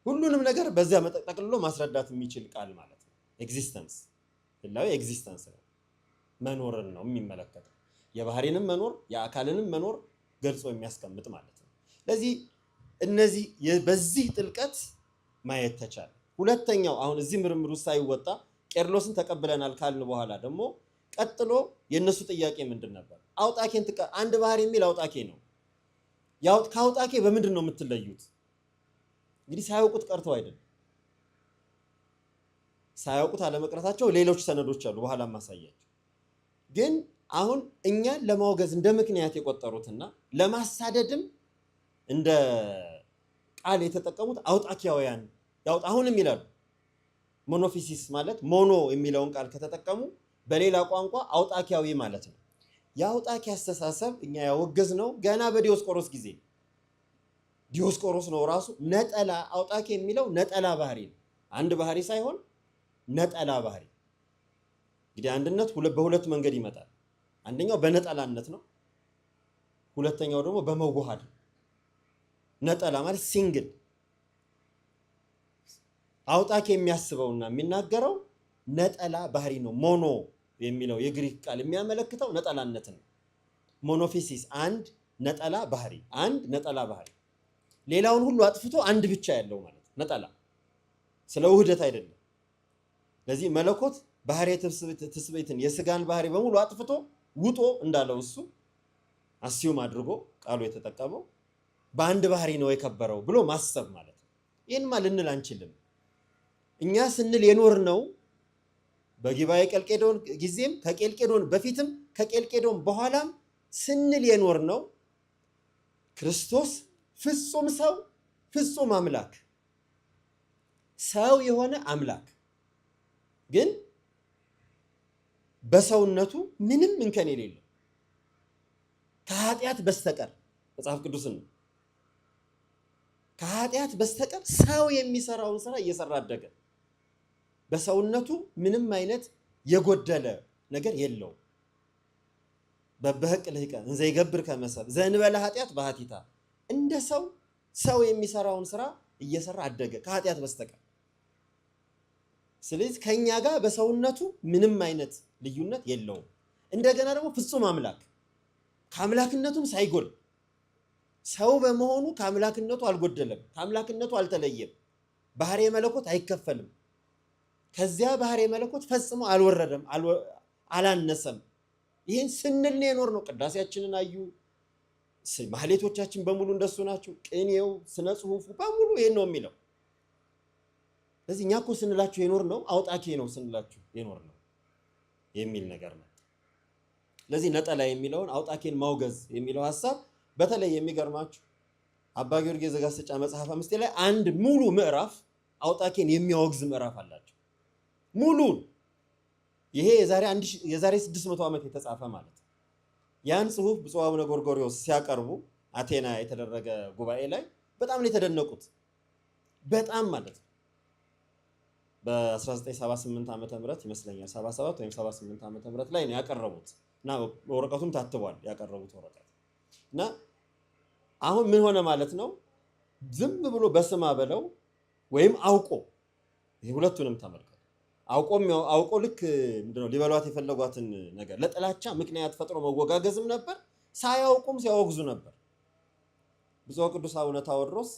ሁሉንም ነገር በዚያ ጠቅልሎ ማስረዳት የሚችል ቃል ማለት ነው። ኤግዚስተንስ፣ ህላዌ ኤግዚስተንስ ነው፣ መኖርን ነው የሚመለከተው። የባህሪንም መኖር የአካልንም መኖር ገልጾ የሚያስቀምጥ ማለት ነው። ስለዚህ እነዚህ በዚህ ጥልቀት ማየት ተቻለ። ሁለተኛው አሁን እዚህ ምርምር ውስጥ ሳይወጣ ቄርሎስን ተቀብለናል ካልን በኋላ ደግሞ ቀጥሎ የእነሱ ጥያቄ ምንድን ነበር? አውጣኬን አንድ ባህሪ የሚል አውጣኬ ነው። ከአውጣኬ በምንድን ነው የምትለዩት? እንግዲህ ሳያውቁት ቀርተው አይደለም። ሳያውቁት አለመቅረታቸው ሌሎች ሰነዶች አሉ፣ በኋላ ማሳያቸው። ግን አሁን እኛን ለማውገዝ እንደ ምክንያት የቆጠሩትና ለማሳደድም እንደ ቃል የተጠቀሙት አውጣኪያውያን አሁንም ይላሉ። ሞኖፊሲስ ማለት ሞኖ የሚለውን ቃል ከተጠቀሙ በሌላ ቋንቋ አውጣኪያዊ ማለት ነው። የአውጣኪ አስተሳሰብ እኛ ያወገዝ ነው ገና በዲዮስቆሮስ ጊዜ። ዲዮስቆሮስ ነው ራሱ ነጠላ አውጣኪ የሚለው ነጠላ ባህሪ ነው። አንድ ባህሪ ሳይሆን ነጠላ ባህሪ። እንግዲህ አንድነት በሁለት መንገድ ይመጣል። አንደኛው በነጠላነት ነው፣ ሁለተኛው ደግሞ በመዋሃድ ነው። ነጠላ ማለት ሲንግል። አውጣኪ የሚያስበውና የሚናገረው ነጠላ ባህሪ ነው። ሞኖ የሚለው የግሪክ ቃል የሚያመለክተው ነጠላነትን ነው። ሞኖፊሲስ አንድ ነጠላ ባህሪ፣ አንድ ነጠላ ባህሪ፣ ሌላውን ሁሉ አጥፍቶ አንድ ብቻ ያለው ማለት ነጠላ። ስለ ውህደት አይደለም። ለዚህ መለኮት ባህሪ ትስብእትን የስጋን ባህሪ በሙሉ አጥፍቶ ውጦ እንዳለው እሱ አስዩም አድርጎ ቃሉ የተጠቀመው በአንድ ባህሪ ነው የከበረው ብሎ ማሰብ ማለት ነው። ይህንማ ልንል አንችልም። እኛ ስንል የኖር ነው በጊባኤ ቄልቄዶን ጊዜም ከቄልቄዶን በፊትም ከቄልቄዶን በኋላም ስንል የኖር ነው ክርስቶስ ፍጹም ሰው ፍጹም አምላክ፣ ሰው የሆነ አምላክ ግን በሰውነቱ ምንም እንከን የሌለው ከኃጢአት በስተቀር መጽሐፍ ቅዱስን ነው ከኃጢአት በስተቀር ሰው የሚሰራውን ስራ እየሰራ አደገ። በሰውነቱ ምንም አይነት የጎደለ ነገር የለውም። በበህቅ ልህቀ እንዘ ይገብር ከመሰብ ዘእንበለ ኃጢአት በኃቲታ እንደ ሰው የሚሰራውን ስራ እየሰራ አደገ ከኃጢአት በስተቀር። ስለዚህ ከኛ ጋር በሰውነቱ ምንም አይነት ልዩነት የለውም። እንደገና ደግሞ ፍጹም አምላክ ከአምላክነቱም ሳይጎል ሰው በመሆኑ ከአምላክነቱ አልጎደለም፣ ከአምላክነቱ አልተለየም። ባህሪ መለኮት አይከፈልም። ከዚያ ባህሪ መለኮት ፈጽሞ አልወረደም፣ አላነሰም። ይህን ስንል ነው የኖር ነው። ቅዳሴያችንን አዩ። ማህሌቶቻችን በሙሉ እንደሱ ናቸው። ቅኔው፣ ስነ ጽሁፉ በሙሉ ይህን ነው የሚለው። ስለዚህ እኛ እኮ ስንላችሁ የኖር ነው አውጣኬ ነው ስንላችሁ የኖር ነው የሚል ነገር ነው። ስለዚህ ነጠላ የሚለውን አውጣኬን ማውገዝ የሚለው ሐሳብ በተለይ የሚገርማችሁ አባ ጊዮርጊስ ዘጋስጫ መጽሐፍ 5 ላይ አንድ ሙሉ ምዕራፍ አውጣኬን የሚያወግዝ ምዕራፍ አላቸው። ሙሉን ይሄ የዛሬ 600 ዓመት የተጻፈ ማለት ነው። ያን ጽሁፍ ብፁዕ አቡነ ጎርጎርዮስ ሲያቀርቡ አቴና የተደረገ ጉባኤ ላይ በጣም ነው የተደነቁት። በጣም ማለት ነው። በ1978 ዓመተ ምህረት ይመስለኛል 77 ወይም 78 ዓመተ ምህረት ላይ ነው ያቀረቡት እና ወረቀቱም ታትቧል። ያቀረቡት ወረቀት እና አሁን ምን ሆነ ማለት ነው? ዝም ብሎ በስማ በለው ወይም አውቆ፣ ይሄ ሁለቱንም ተመልከቱ። አውቆ ልክ ምንድነው ሊበሏት የፈለጓትን ነገር ለጥላቻ ምክንያት ፈጥሮ መወጋገዝም ነበር፣ ሳያውቁም ሲያወግዙ ነበር። ብፁዕ ቅዱስ አቡነ ታዎድሮስ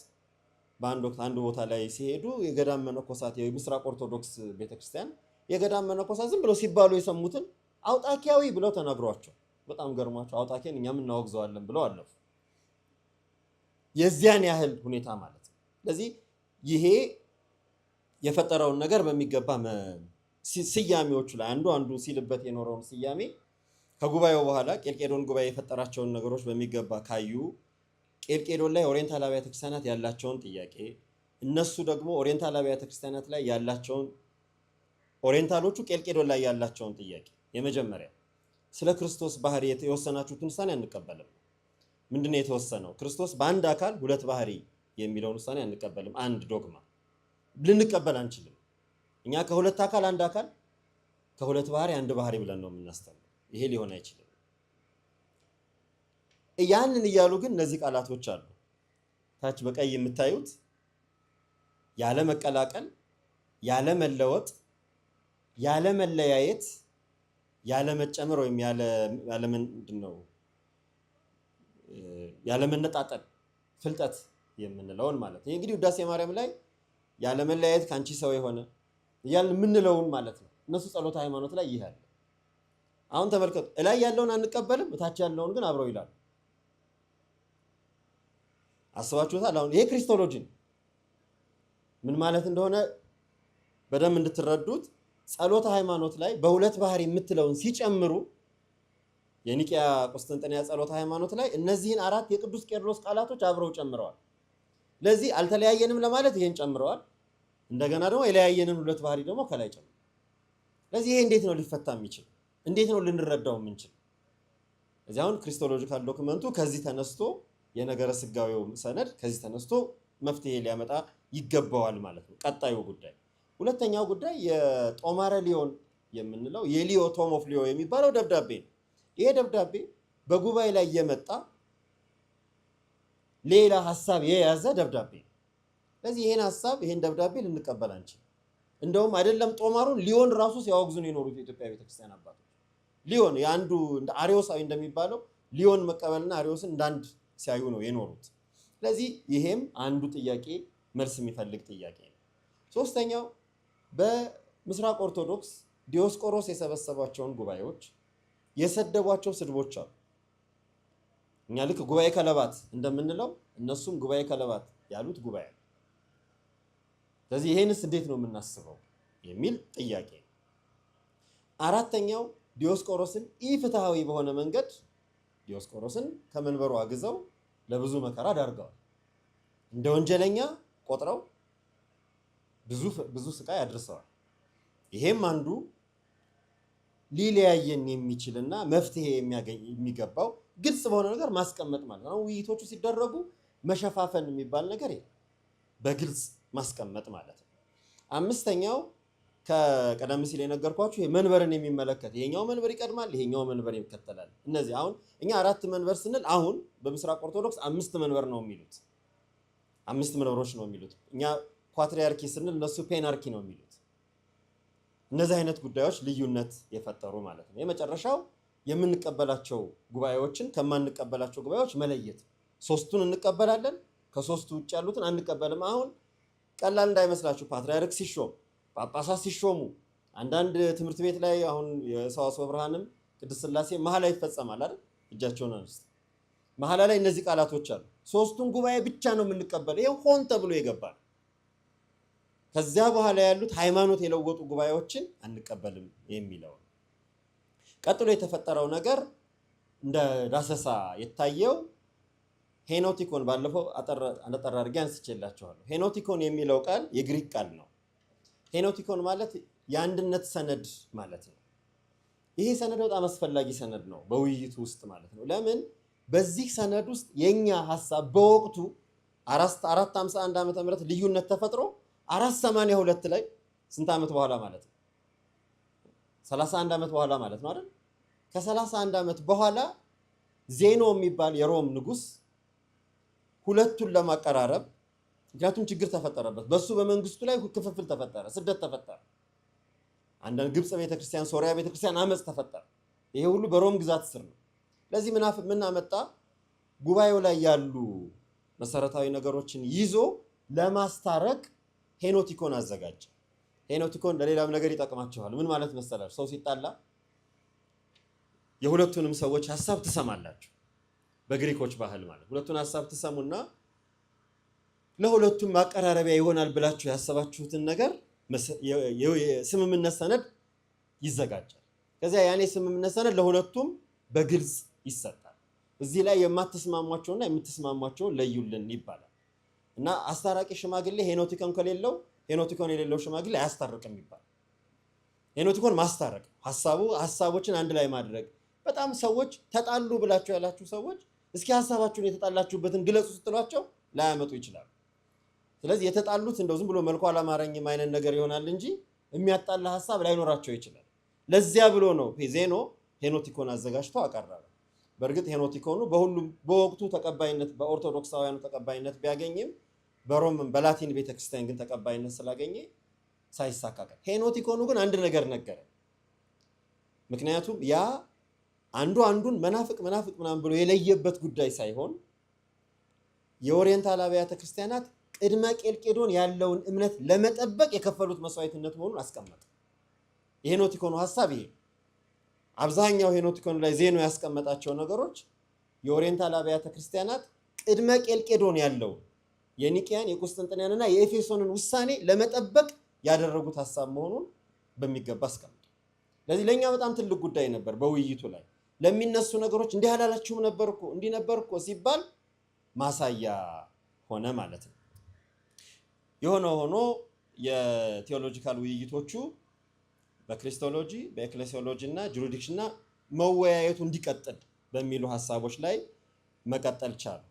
በአንድ ወቅት አንድ ቦታ ላይ ሲሄዱ የገዳም መነኮሳት የምስራቅ ኦርቶዶክስ ቤተክርስቲያን የገዳም መነኮሳት ዝም ብለው ሲባሉ የሰሙትን አውጣኪያዊ ብለው ተናግሯቸው በጣም ገርሟቸው አውጣኪያን እኛም እናወግዘዋለን ብለው አለፉ። የዚያን ያህል ሁኔታ ማለት ነው። ስለዚህ ይሄ የፈጠረውን ነገር በሚገባ ስያሜዎቹ ላይ አንዱ ሲልበት የኖረውን ስያሜ ከጉባኤው በኋላ ቄልቄዶን ጉባኤ የፈጠራቸውን ነገሮች በሚገባ ካዩ ቄልቄዶን ላይ ኦሪየንታል አብያተ ክርስቲያናት ያላቸውን ጥያቄ እነሱ ደግሞ ኦሪየንታል አብያተ ክርስቲያናት ላይ ያላቸውን ኦሪየንታሎቹ ቄልቄዶን ላይ ያላቸውን ጥያቄ የመጀመሪያ ስለ ክርስቶስ ባህሪ የወሰናችሁትን ውሳኔ አንቀበልም። ምንድነው የተወሰነው? ክርስቶስ በአንድ አካል ሁለት ባህሪ የሚለውን ውሳኔ አንቀበልም። አንድ ዶግማ ልንቀበል አንችልም። እኛ ከሁለት አካል አንድ አካል ከሁለት ባህሪ አንድ ባህሪ ብለን ነው የምናስተምረው። ይሄ ሊሆን አይችልም። ያንን እያሉ ግን እነዚህ ቃላቶች አሉ ታች በቀይ የምታዩት ያለ መቀላቀል፣ ያለ መለወጥ፣ ያለ መለያየት፣ ያለ መጨመር ወይም ያለ ምንድነው ያለ መነጣጠል ፍልጠት የምንለውን ማለት ነው። እንግዲህ ውዳሴ ማርያም ላይ ያለ መለያየት ካንቺ ሰው የሆነ እያልን የምንለውን ማለት ነው። እነሱ ጸሎተ ሃይማኖት ላይ ይህ አለ። አሁን ተመልከቱ፣ እላይ ያለውን አንቀበልም፣ እታች ያለውን ግን አብረው ይላሉ። አስባችሁታል? አሁን ይሄ ክሪስቶሎጂ ምን ማለት እንደሆነ በደንብ እንድትረዱት ጸሎተ ሃይማኖት ላይ በሁለት ባህሪ የምትለውን ሲጨምሩ የኒቂያ ቁስጥንጥንያ ጸሎተ ሃይማኖት ላይ እነዚህን አራት የቅዱስ ቄርሎስ ቃላቶች አብረው ጨምረዋል። ለዚህ አልተለያየንም ለማለት ይሄን ጨምረዋል። እንደገና ደግሞ የለያየንን ሁለት ባህሪ ደግሞ ከላይ ጨምረዋል። ለዚህ ይሄ እንዴት ነው ሊፈታ የሚችል? እንዴት ነው ልንረዳው የምንችል? እዚህ አሁን ክሪስቶሎጂካል ዶክመንቱ ከዚህ ተነስቶ የነገረ ስጋዌው ሰነድ ከዚህ ተነስቶ መፍትሄ ሊያመጣ ይገባዋል ማለት ነው። ቀጣዩ ጉዳይ ሁለተኛው ጉዳይ የጦማረ ሊዮን የምንለው የሊዮ ቶም ኦፍ ሊዮ የሚባለው ደብዳቤ ነው። ይሄ ደብዳቤ በጉባኤ ላይ የመጣ ሌላ ሐሳብ የያዘ ደብዳቤ ነው። ስለዚህ ይሄን ደብዳቤ ልንቀበል አንችልም። እንደውም አይደለም ጦማሩን ሊዮን ራሱ ሲያወግዙን የኖሩት የኢትዮጵያ ቤተክርስቲያን አባቶች ሊዮን የአንዱ እንደ አሪዮሳዊ እንደሚባለው ሊዮን መቀበልና አሪዮስን እንዳንድ ሲያዩ ነው የኖሩት። ስለዚህ ይሄም አንዱ ጥያቄ መልስ የሚፈልግ ጥያቄ ነው። ሶስተኛው በምስራቅ ኦርቶዶክስ ዲዮስቆሮስ የሰበሰባቸውን ጉባኤዎች የሰደቧቸው ስድቦች አሉ። እኛ ልክ ጉባኤ ከለባት እንደምንለው እነሱም ጉባኤ ከለባት ያሉት ጉባኤ። ስለዚህ ይሄንስ እንዴት ነው የምናስበው የሚል ጥያቄ። አራተኛው ዲዮስቆሮስን ኢፍትሃዊ በሆነ መንገድ ዲዮስቆሮስን ከመንበሩ አግዘው ለብዙ መከራ ዳርገዋል። እንደ ወንጀለኛ ቆጥረው ብዙ ስቃይ አድርሰዋል። ይሄም አንዱ ሊለያየን የሚችልና መፍትሄ የሚገባው ግልጽ በሆነ ነገር ማስቀመጥ ማለት ነው። ውይይቶቹ ሲደረጉ መሸፋፈን የሚባል ነገር የለም፣ በግልጽ ማስቀመጥ ማለት ነው። አምስተኛው ከቀደም ሲል የነገርኳችሁ መንበርን የሚመለከት ይሄኛው መንበር ይቀድማል፣ ይሄኛው መንበር ይከተላል። እነዚህ አሁን እኛ አራት መንበር ስንል አሁን በምስራቅ ኦርቶዶክስ አምስት መንበር ነው የሚሉት፣ አምስት መንበሮች ነው የሚሉት። እኛ ፓትሪያርኪ ስንል እነሱ ፔናርኪ ነው የሚሉት። እነዚህ አይነት ጉዳዮች ልዩነት የፈጠሩ ማለት ነው። የመጨረሻው የምንቀበላቸው ጉባኤዎችን ከማንቀበላቸው ጉባኤዎች መለየት። ሶስቱን እንቀበላለን፣ ከሶስቱ ውጭ ያሉትን አንቀበልም። አሁን ቀላል እንዳይመስላችሁ ፓትሪያርክ ሲሾም ጳጳሳት ሲሾሙ አንዳንድ ትምህርት ቤት ላይ አሁን የሰዋስወ ብርሃንም ቅድስት ሥላሴ መሐላ ይፈጸማል አይደል? እጃቸውን አንስተ መሐላ ላይ እነዚህ ቃላቶች አሉ። ሶስቱን ጉባኤ ብቻ ነው የምንቀበለው። ይሄ ሆን ተብሎ ይገባል። ከዚያ በኋላ ያሉት ሃይማኖት የለወጡ ጉባኤዎችን አንቀበልም የሚለው። ቀጥሎ የተፈጠረው ነገር እንደ ዳሰሳ የታየው ሄኖቲኮን ባለፈው አጠር አድርጌ አንስቼላችኋለሁ። ሄኖቲኮን የሚለው ቃል የግሪክ ቃል ነው። ሄኖቲኮን ማለት የአንድነት ሰነድ ማለት ነው። ይሄ ሰነድ በጣም አስፈላጊ ሰነድ ነው በውይይቱ ውስጥ ማለት ነው። ለምን? በዚህ ሰነድ ውስጥ የኛ ሐሳብ በወቅቱ 451 ዓመተ ምህረት ልዩነት ተፈጥሮ 482 ላይ ስንት ዓመት በኋላ ማለት ነው? 31 ዓመት በኋላ ማለት ነው አይደል? ከ31 ዓመት በኋላ ዜኖ የሚባል የሮም ንጉስ ሁለቱን ለማቀራረብ ምክንያቱም ችግር ተፈጠረበት። በሱ በመንግስቱ ላይ ክፍፍል ተፈጠረ፣ ስደት ተፈጠረ። አንዳንድ ግብጽ ቤተክርስቲያን፣ ሶሪያ ቤተክርስቲያን አመፅ ተፈጠረ። ይሄ ሁሉ በሮም ግዛት ስር ነው። ለዚህ ምን አመጣ? ጉባኤው ላይ ያሉ መሰረታዊ ነገሮችን ይዞ ለማስታረቅ ሄኖቲኮን አዘጋጀ። ሄኖቲኮን ለሌላም ነገር ይጠቅማቸዋል። ምን ማለት መሰላችሁ? ሰው ሲጣላ የሁለቱንም ሰዎች ሐሳብ ትሰማላችሁ። በግሪኮች ባህል ማለት ሁለቱን ሐሳብ ትሰሙና ለሁለቱም ማቀራረቢያ ይሆናል ብላችሁ ያሰባችሁትን ነገር የስምምነት ሰነድ ይዘጋጃል። ከዚያ ያኔ ስምምነት ሰነድ ለሁለቱም በግልጽ ይሰጣል። እዚህ ላይ የማትስማሟቸውና የምትስማሟቸውን ለዩልን ይባላል እና አስታራቂ ሽማግሌ ሄኖቲኮን ከሌለው ሄኖቲኮን የሌለው ሽማግሌ አያስታርቅም ይባላል። ሄኖቲኮን ማስታረቅ ሐሳቦችን አንድ ላይ ማድረግ። በጣም ሰዎች ተጣሉ ብላችሁ ያላችሁ ሰዎች እስኪ ሐሳባችሁን የተጣላችሁበትን ግለጹ ስትሏቸው ላያመጡ ይችላሉ። ስለዚህ የተጣሉት እንደው ዝም ብሎ መልኩ አላማረኝም አይነት ነገር ይሆናል እንጂ የሚያጣላ ሐሳብ ላይኖራቸው ይችላል። ለዚያ ብሎ ነው ዜኖ ሄኖቲኮን አዘጋጅቶ አቀረበ። በእርግጥ ሄኖቲኮኑ በሁሉም በወቅቱ ተቀባይነት በኦርቶዶክሳውያኑ ተቀባይነት ቢያገኝም በሮም በላቲን ቤተክርስቲያን ግን ተቀባይነት ስላገኘ ሳይሳካ ቀረ። ሄኖቲኮኑ ግን አንድ ነገር ነገረ። ምክንያቱም ያ አንዱን መናፍቅ ምናምን ብሎ የለየበት ጉዳይ ሳይሆን የኦሪየንታል አብያተ ክርስቲያናት ቅድመ ቄልቄዶን ያለውን እምነት ለመጠበቅ የከፈሉት መስዋዕትነት መሆኑን አስቀመጠ። የሄኖቲኮኑ ሐሳብ ይሄ። አብዛኛው ሄኖቲኮኑ ላይ ዜኖ ያስቀመጣቸው ነገሮች የኦሪየንታል አብያተ ክርስቲያናት ቅድመ ቄልቄዶን ያለው የኒቅያን የቁስጥንጥንያንና የኤፌሶንን ውሳኔ ለመጠበቅ ያደረጉት ሐሳብ መሆኑን በሚገባ አስቀምጧል። ለዚህ ለኛ በጣም ትልቅ ጉዳይ ነበር። በውይይቱ ላይ ለሚነሱ ነገሮች እንዲህ አላላችሁም ነበርኩ እንዲህ ነበርኩ ሲባል ማሳያ ሆነ ማለት ነው። የሆነ ሆኖ የቴዎሎጂካል ውይይቶቹ በክሪስቶሎጂ በኤክሌሲዮሎጂ እና ጁሪዲክሽንና መወያየቱ እንዲቀጥል በሚሉ ሐሳቦች ላይ መቀጠል ቻሉ።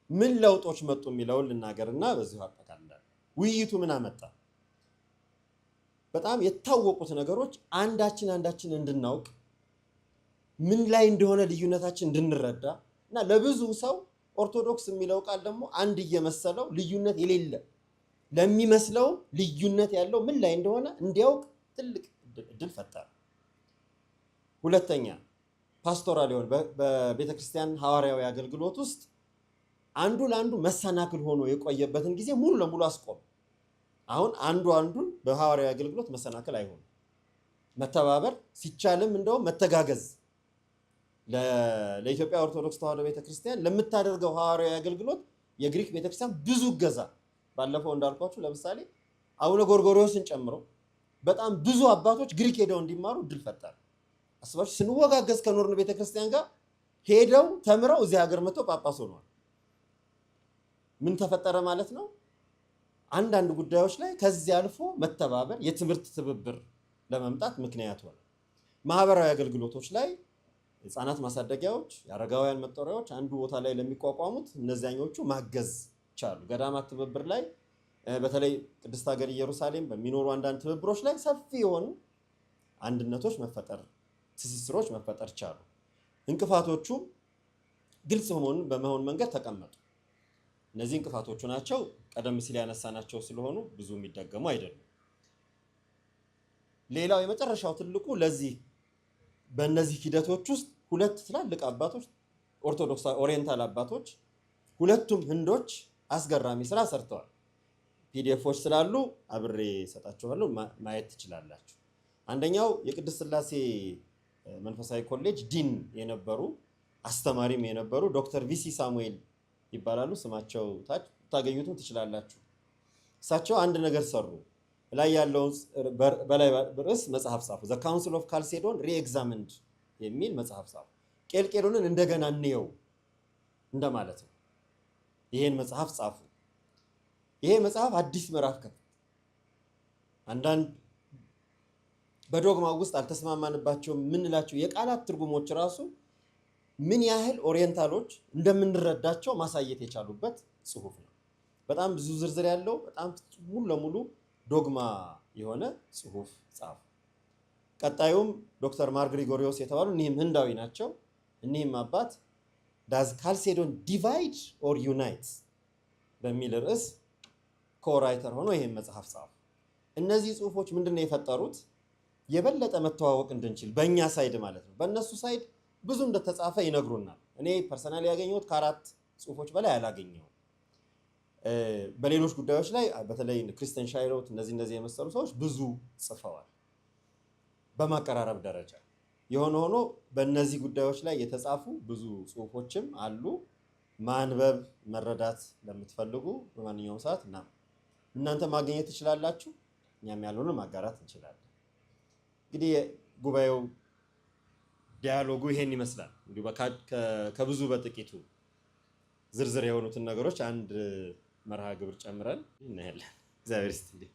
ምን ለውጦች መጡ የሚለውን ልናገርና በዚሁ አጠቃልላለሁ። ውይይቱ ምን አመጣ? በጣም የታወቁት ነገሮች አንዳችን እንድናውቅ ምን ላይ እንደሆነ ልዩነታችን እንድንረዳ እና ለብዙ ሰው ኦርቶዶክስ የሚለው ቃል ደግሞ አንድ እየመሰለው ልዩነት የሌለ ለሚመስለው ልዩነት ያለው ምን ላይ እንደሆነ እንዲያውቅ ትልቅ እድል ፈጠረ። ሁለተኛ ፓስቶራል ሊሆን በቤተክርስቲያን ሐዋርያዊ አገልግሎት ውስጥ አንዱ ለአንዱ መሰናክል ሆኖ የቆየበትን ጊዜ ሙሉ ለሙሉ አስቆም። አሁን አንዱን በሐዋርያዊ አገልግሎት መሰናክል አይሆንም። መተባበር ሲቻልም እንደውም መተጋገዝ ለኢትዮጵያ ኦርቶዶክስ ተዋሕዶ ቤተክርስቲያን ለምታደርገው ሐዋርያዊ አገልግሎት የግሪክ ቤተክርስቲያን ብዙ እገዛ ባለፈው እንዳልኳችሁ ለምሳሌ አቡነ ጎርጎርዮስን ጨምሮ በጣም ብዙ አባቶች ግሪክ ሄደው እንዲማሩ እድል ፈጠረ። አስባችሁ ስንወጋገዝ ከኖርን ቤተክርስቲያን ጋር ሄደው ተምረው እዚህ ሀገር መጥተው ጳጳስ ሆነዋል። ምን ተፈጠረ ማለት ነው? አንዳንድ ጉዳዮች ላይ ከዚህ አልፎ መተባበር፣ የትምህርት ትብብር ለመምጣት ምክንያት ሆነ። ማህበራዊ አገልግሎቶች ላይ ህፃናት ማሳደጊያዎች፣ የአረጋውያን መጦሪያዎች አንዱ ቦታ ላይ ለሚቋቋሙት እነዚያኞቹ ማገዝ ቻሉ። ገዳማት ትብብር ላይ በተለይ ቅድስት ሀገር ኢየሩሳሌም በሚኖሩ አንዳንድ ትብብሮች ላይ ሰፊ የሆኑ አንድነቶች መፈጠር፣ ትስስሮች መፈጠር ቻሉ። እንቅፋቶቹ ግልጽ በመሆን መንገድ ተቀመጡ። እነዚህ እንቅፋቶቹ ናቸው። ቀደም ሲል ያነሳናቸው ስለሆኑ ብዙ የሚደገሙ አይደሉም። ሌላው የመጨረሻው ትልቁ በእነዚህ ሂደቶች ውስጥ ሁለት ትላልቅ አባቶች ኦርቶዶክስ ኦሪየንታል አባቶች ሁለቱም ህንዶች አስገራሚ ስራ ሰርተዋል። ፒዲኤፎች ስላሉ አብሬ ሰጣችኋለሁ፣ ማየት ትችላላችሁ። አንደኛው የቅድስት ሥላሴ መንፈሳዊ ኮሌጅ ዲን የነበሩ አስተማሪም የነበሩ ዶክተር ቪሲ ሳሙኤል ይባላሉ። ስማቸው ታች ታገኙትም ትችላላችሁ። እሳቸው አንድ ነገር ሰሩ። ላይ ያለውን በላይ ርዕስ መጽሐፍ ጻፉ። ዘ ካውንስል ኦፍ ካልሴዶን ሪኤግዛምንድ የሚል መጽሐፍ ጻፉ። ቄልቄዶንን እንደገና እንየው እንደማለት ነው። ይሄን መጽሐፍ ጻፉ። ይሄ መጽሐፍ አዲስ ምዕራፍ ከፈተ። አንዳንድ በዶግማ ውስጥ አልተስማማንባቸው የምንላቸው የቃላት ትርጉሞች ራሱ ምን ያህል ኦሪየንታሎች እንደምንረዳቸው ማሳየት የቻሉበት ጽሁፍ ነው። በጣም ብዙ ዝርዝር ያለው በጣም ሙሉ ለሙሉ ዶግማ የሆነ ጽሁፍ ጻፉ። ቀጣዩም ዶክተር ማር ግሪጎሪዮስ የተባሉ እኒህም ህንዳዊ ናቸው። እኒህም አባት ዳዝ ካልሴዶን ዲቫይድ ኦር ዩናይት በሚል ርዕስ ኮራይተር ሆኖ ይሄን መጽሐፍ ጻፉ። እነዚህ ጽሁፎች ምንድነው የፈጠሩት? የበለጠ መተዋወቅ እንድንችል በእኛ ሳይድ ማለት ነው። በእነሱ ሳይድ ብዙ እንደተጻፈ ይነግሩናል። እኔ ፐርሰናሊ ያገኘሁት ከ4 ጽሁፎች በላይ አላገኘሁም። በሌሎች ጉዳዮች ላይ በተለይ ክሪስተን ሻይሮት እነዚህ የመሰሉ ሰዎች ብዙ ጽፈዋል በማቀራረብ ደረጃ። የሆነ ሆኖ በእነዚህ ጉዳዮች ላይ የተጻፉ ብዙ ጽሁፎችም አሉ። ማንበብ መረዳት ለምትፈልጉ በማንኛውም ሰዓት እናንተ ማግኘት ትችላላችሁ። እኛም ያልሆነ ማጋራት እንችላለን። እንግዲህ ጉባኤው ዲያሎጉ ይሄን ይመስላል። እንዲሁ ከብዙ በጥቂቱ ዝርዝር የሆኑትን ነገሮች አንድ መርሃ ግብር ጨምረን እናያለን። እግዚአብሔር ይስጥልኝ።